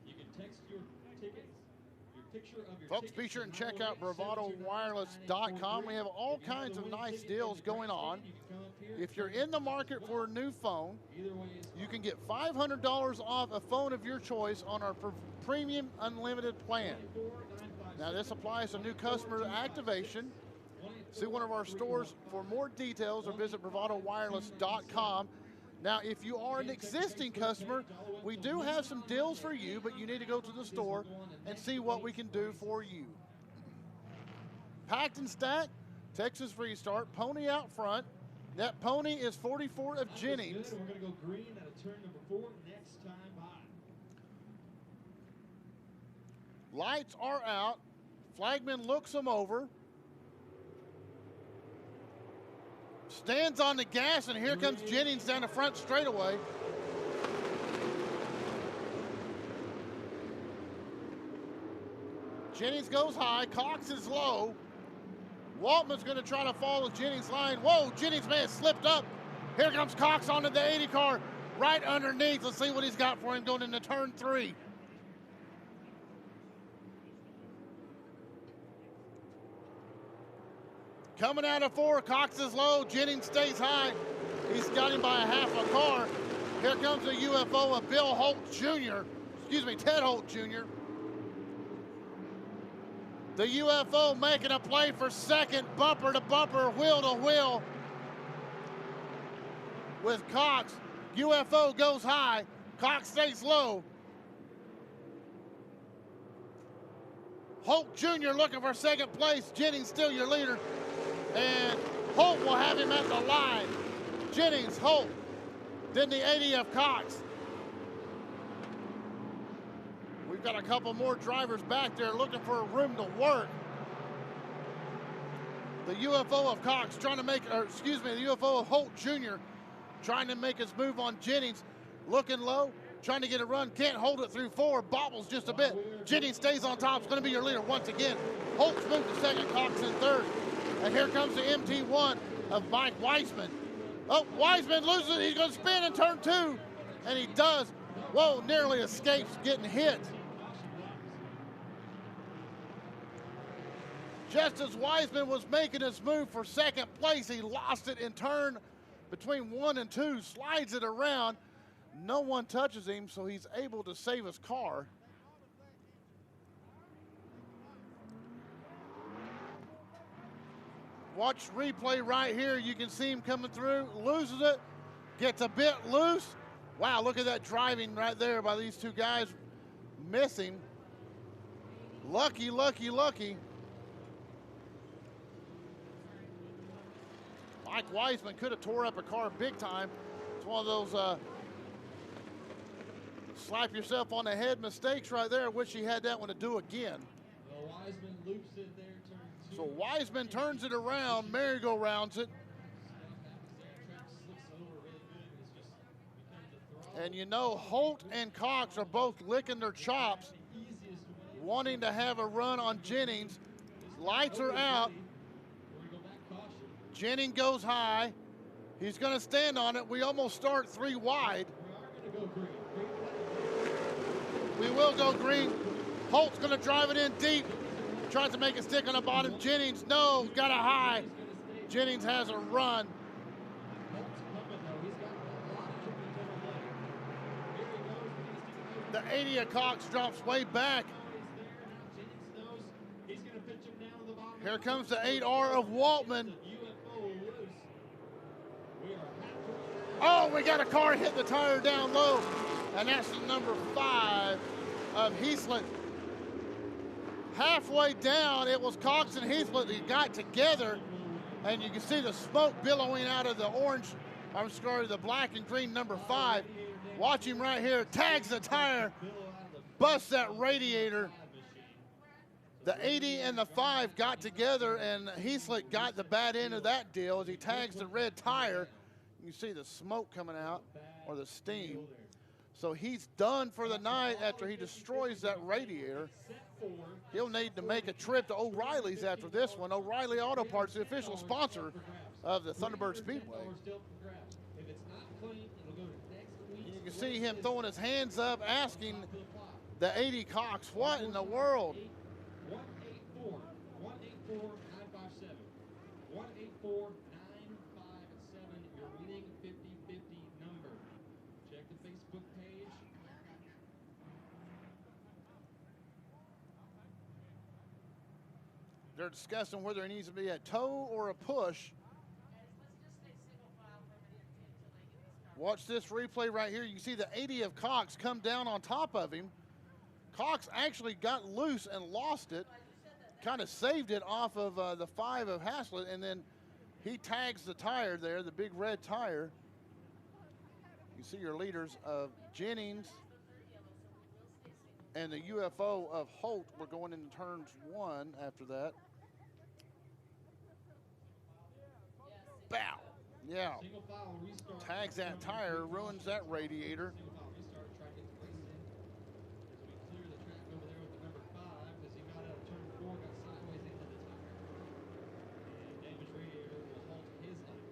You can text your tickets, your picture of your Folks, be sure and check out BravadoWireless.com. We have all kinds of nice deals going on. If you're in the market for a new phone, you can get $500 off a phone of your choice on our premium unlimited plan. Now this applies to new customer activation. See one of our stores for more details or visit BravadoWireless.com. Now, if you are an existing customer, we do have some deals for you, but you need to go to the store and see what we can do for you. Packed and stacked, Texas restart, pony out front. That pony is 44 of Jennings. We're going to go green at a turn number 4 next time by. Lights are out. Flagman looks him over. Stands on the gas, and here comes Jennings down the front straightaway. Jennings goes high, Cox is low. Waltman's gonna try to follow Jennings' line. Whoa, Jennings may have slipped up. Here comes Cox onto the 80 car, right underneath. Let's see what he's got for him going into turn 3. Coming out of 4, Cox is low, Jennings stays high. He's got him by a half a car. Here comes a UFO of Bill Holt Jr., Ted Holt Jr. The UFO making a play for second, bumper to bumper, wheel to wheel with Cox. UFO goes high, Cox stays low. Holt Jr. looking for second place, Jennings still your leader. And Holt will have him at the line. Jennings, Holt, then the 80 of Cox. We've got a couple more drivers back there looking for a room to work. The UFO of Cox trying to make, the UFO of Holt Jr. trying to make his move on Jennings. Looking low, trying to get a run, can't hold it through 4, bobbles just a bit. Jennings stays on top, it's gonna be your leader once again. Holt's moved to second, Cox in third. And here comes the MT1 of Mike Weisman. Oh, Weisman loses it. He's going to spin in turn 2. And he does. Whoa, nearly escapes getting hit. Just as Weisman was making his move for second place, he lost it in turn between 1 and 2, slides it around. No one touches him, so he's able to save his car. Watch replay right here. You can see him coming through, loses it, gets a bit loose. Wow, look at that driving right there by these two guys missing. Lucky, lucky, lucky. Mike Weisman could have tore up a car big time. It's one of those slap yourself on the head mistakes right there. Wish he had that one to do again. Well, Weisman loops it there, turn 2. So Weisman turns it around, merry-go-rounds it. And you know, Holt and Cox are both licking their chops, wanting to have a run on Jennings. Lights are out. Jennings goes high. He's going to stand on it. We almost start 3 wide. We will go green. Holt's going to drive it in deep. Tries to make it stick on the bottom. Jennings, no, got a high. Jennings has a run. The 80 of Cox drops way back. Here comes the 8R of Waltman. Oh, we got a car hit the tire down low. And that's the number 5 of Heaslett. Halfway down, it was Cox and Heaslett that got together. And you can see the smoke billowing out of the black and green number 5. Watch him right here, tags the tire, busts that radiator. The 80 and the 5 got together, and Heaslett got the bad end of that deal as he tags the red tire. You see the smoke coming out, or the steam. So he's done for the night after he destroys that radiator. He'll need to make a trip to O'Reilly's after this one. O'Reilly Auto Parts, the official sponsor of the Thunderbird Speedway. You can see him throwing his hands up, asking the 80 Cox, what in the world? 184-957. 184-957. Your They're discussing whether it needs to be a toe or a push. Watch this replay right here. You can see the 80 of Cox come down on top of him. Cox actually got loose and lost it, kind of saved it off of the 5 of Haslett, and then he tags the tire there, the big red tire. You see your leaders of Jennings and the UFO of Holt were going into turns 1 after that. Bow. Yeah. Single file restart. Tags that tire, ruins that radiator. Single file restart, try to get the race in. As we clear the track over there with the number 5, as he got out of turn 4, got sideways into the tire. And damaged radiator will halt his lap.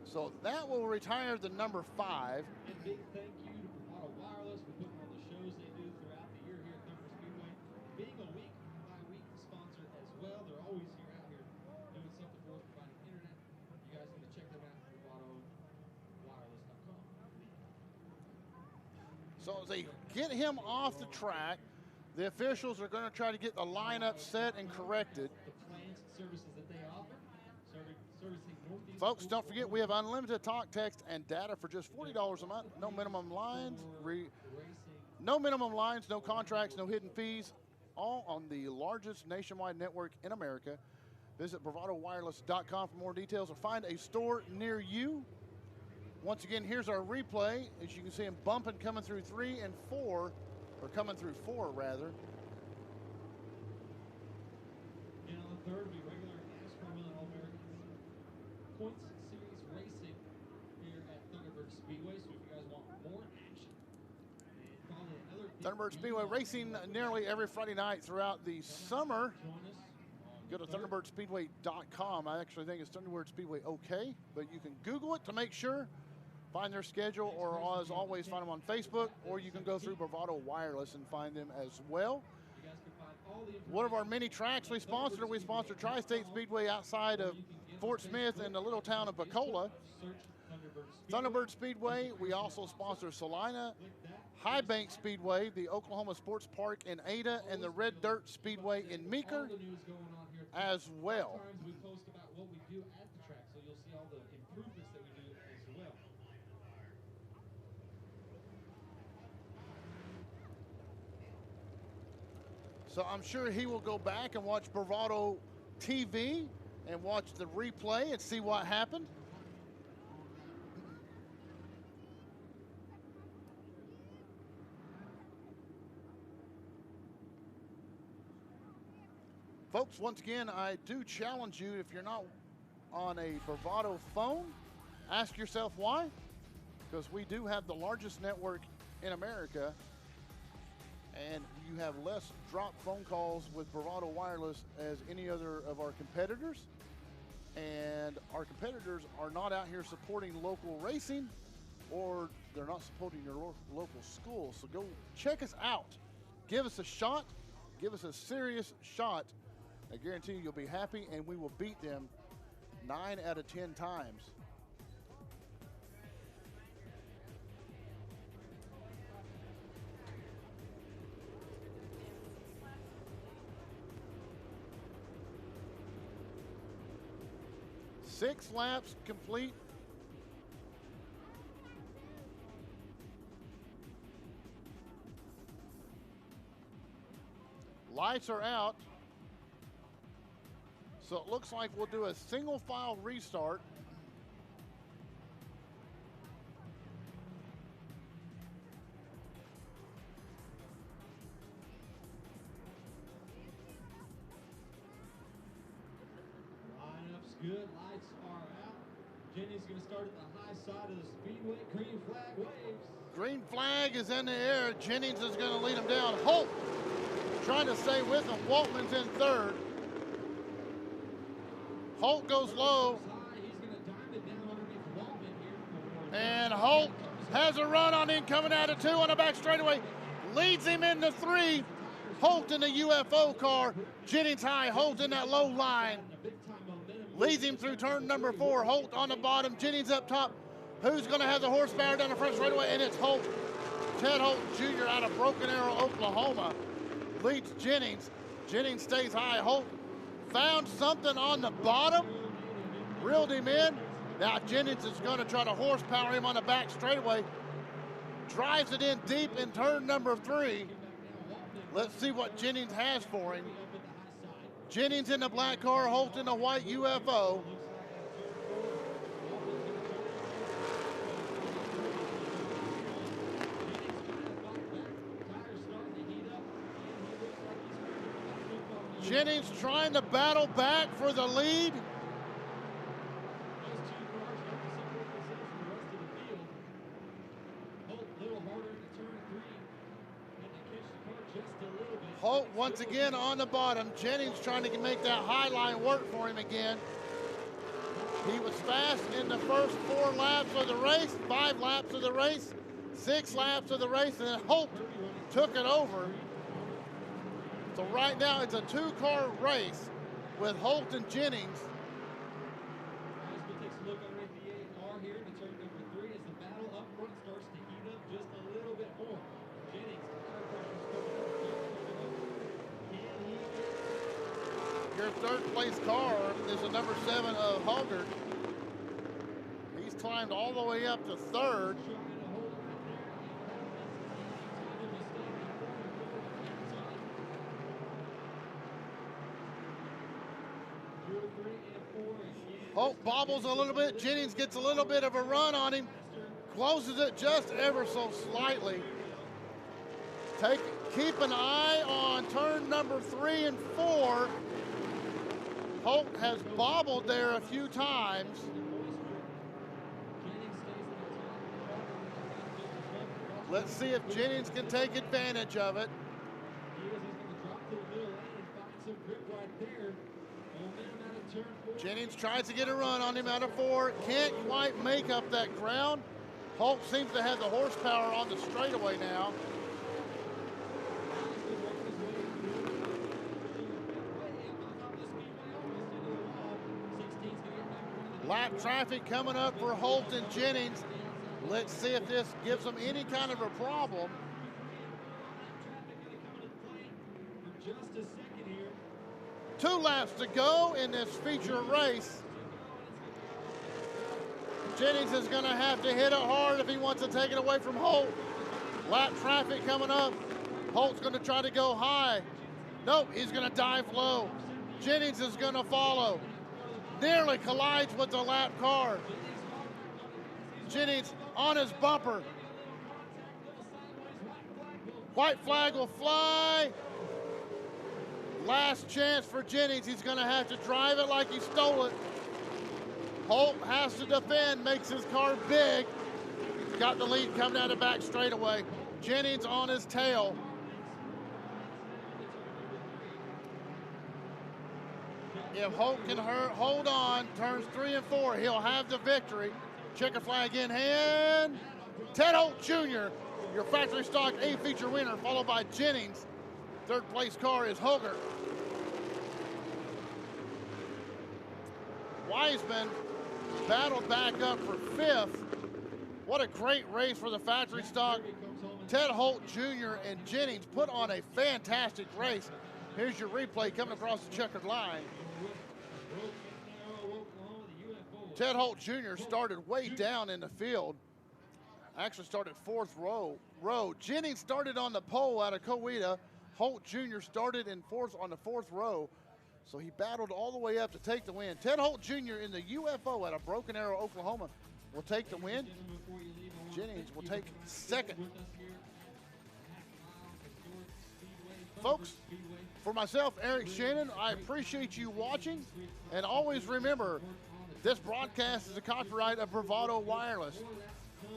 So that will retire the number 5. And big thank you to Bravado Wireless for putting on the shows they do throughout the year here at Thunderbird Speedway. Being a week-by-week sponsor as well, they're always here out here doing something for us, providing internet. You guys need to check them out at BravadoWireless.com. So as they get him off the track, the officials are going to try to get the lineup set and corrected. The plans and services that they offer, servicing Northeast. Folks, don't forget we have unlimited talk, text, and data for just $40 a month. No minimum lines, no minimum lines, no contracts, no hidden fees. All on the largest nationwide network in America. Visit BravadoWireless.com for more details or find a store near you. Once again, here's our replay. As you can see him bumping coming through 3 and 4, or coming through 4 rather. And on the third, we regular NASCAR Million All-Americans Points Series Racing here at Thunderbird Speedway. So if you guys want more action, and probably another Thunderbird Speedway racing nearly every Friday night throughout the summer. join us. Go to ThunderbirdSpeedway.com. I actually think it's Thunderbird Speedway OK, but you can Google it to make sure. Find their schedule, or as always, find them on Facebook, or you can go through Bravado Wireless and find them as well. You guys can find all the One of our many tracks we sponsor Tri-State Speedway outside of Fort Smith in the little town of Bacola. search Thunderbird Speedway. We also sponsor Salina, High Bank Speedway, the Oklahoma Sports Park in Ada, and the Red Dirt Speedway in Meeker all the news going on here at the as well. Sometimes we post about what we do at the track, so you'll see all the improvements that we do as well. So I'm sure he will go back and watch Bravado TV and watch the replay and see what happened. Folks, once again, I do challenge you, if you're not on a Bravado phone, ask yourself why. Because we do have the largest network in America, and you have less drop phone calls with Bravado Wireless as any other of our competitors. And our competitors are not out here supporting local racing, or they're not supporting your local schools. So go check us out. Give us a shot. Give us a serious shot. I guarantee you, you'll be happy, and we will beat them 9 out of 10 times. Six laps complete. Lights are out. So it looks like we'll do a single file restart. Lineup's good, lights are out. Jenny's going to start at the high side of the speedway. Green flag waves. Green flag is in the air. Jennings is going to lead him down. Holt trying to stay with him. Waltman's in third. Holt goes low. He's going to dive it down underneath Waltman here. And Holt has a run on him, coming out of 2 on the back straightaway. Leads him into 3. Holt in the UFO car. Jennings high, Holt in that low line. Leads him through turn number 4. Holt on the bottom, Jennings up top. Who's going to have the horsepower down the front straightaway? And it's Holt. Ted Holt Jr. out of Broken Arrow, Oklahoma. Leads Jennings. Jennings stays high. Holt found something on the bottom, reeled him in. Now Jennings is going to try to horsepower him on the back straightaway. Drives it in deep in turn number 3. Let's see what Jennings has for him. Jennings in the black car, Holt in the white UFO. Jennings trying to battle back for the lead. Holt once again on the bottom. Jennings trying to make that high line work for him again. He was fast in the first 4 laps of the race, 5 laps of the race, 6 laps of the race, and then Holt took it over. So right now it's a 2-car race with Holt and Jennings. Takes a look underneath the AR here to turn number 3 as the battle up front starts to heat up just a little bit more. Jennings, tire pressure's coming up. Your third place car is the number 7 of Hoggard. He's climbed all the way up to 3rd. Holt bobbles a little bit. Jennings gets a little bit of a run on him. Closes it just ever so slightly. Keep an eye on turn number 3 and 4. Holt has bobbled there a few times. Let's see if Jennings can take advantage of it. Jennings tries to get a run on him out of 4. Can't quite make up that ground. Holt seems to have the horsepower on the straightaway now. Lap traffic coming up for Holt and Jennings. Let's see if this gives them any kind of a problem. Just a second here. 2 laps to go in this feature race. Jennings is going to have to hit it hard if he wants to take it away from Holt. Lap traffic coming up. Holt's going to try to go high. Nope, he's going to dive low. Jennings is going to follow. Nearly collides with the lap car. Jennings on his bumper. White flag will fly. Last chance for Jennings. He's going to have to drive it like he stole it. Holt has to defend, makes his car big. Got the lead coming down the back straightaway. Jennings on his tail. If Holt can hold on, turns 3 and 4, he'll have the victory. Checker flag in hand. Ted Holt Jr., your factory stock A feature winner, followed by Jennings. 3rd place car is Hoggard. Wiseman battled back up for 5th. What a great race for the factory stock. Ted Holt Jr. and Jennings put on a fantastic race. Here's your replay coming across the checkered line. Ted Holt Jr. started way down in the field. Actually started 4th row. Jennings started on the pole out of Coweta. Holt Jr. started in 4th on the 4th row. So he battled all the way up to take the win. Ted Holt Jr. in the UFO out of Broken Arrow, Oklahoma will take the win. Jennings will take 2nd. Folks, for myself, Eric Shannon, I appreciate you watching. And always remember, this broadcast is a copyright of Bravado Wireless.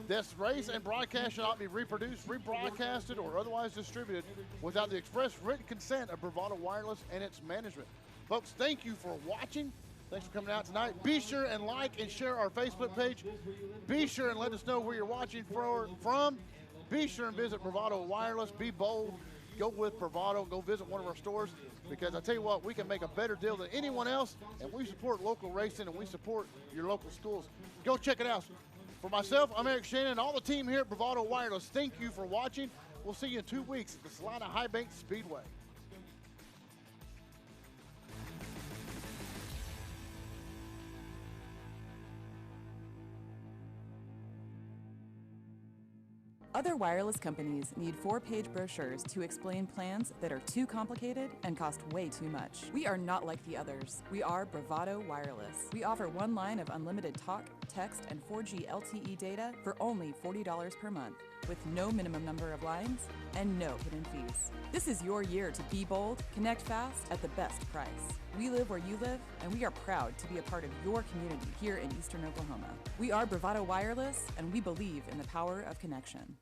This race and broadcast shall not be reproduced, rebroadcasted, or otherwise distributed without the express written consent of Bravado Wireless and its management. Folks, thank you for watching. Thanks for coming out tonight. Be sure and like and share our Facebook page. Be sure and let us know where you're watching from. Be sure and visit Bravado Wireless. Be bold. Go with Bravado. Go visit one of our stores, because I tell you what, we can make a better deal than anyone else, and we support local racing, and we support your local schools. Go check it out. For myself, I'm Eric Shannon, and all the team here at Bravado Wireless, thank you for watching. We'll see you in 2 weeks at the Salina High Bank Speedway. Other wireless companies need 4-page brochures to explain plans that are too complicated and cost way too much. We are not like the others. We are Bravado Wireless. We offer one line of unlimited talk, text, and 4G LTE data for only $40 per month, with no minimum number of lines and no hidden fees. This is your year to be bold, connect fast at the best price. We live where you live, and we are proud to be a part of your community here in Eastern Oklahoma. We are Bravado Wireless, and we believe in the power of connection.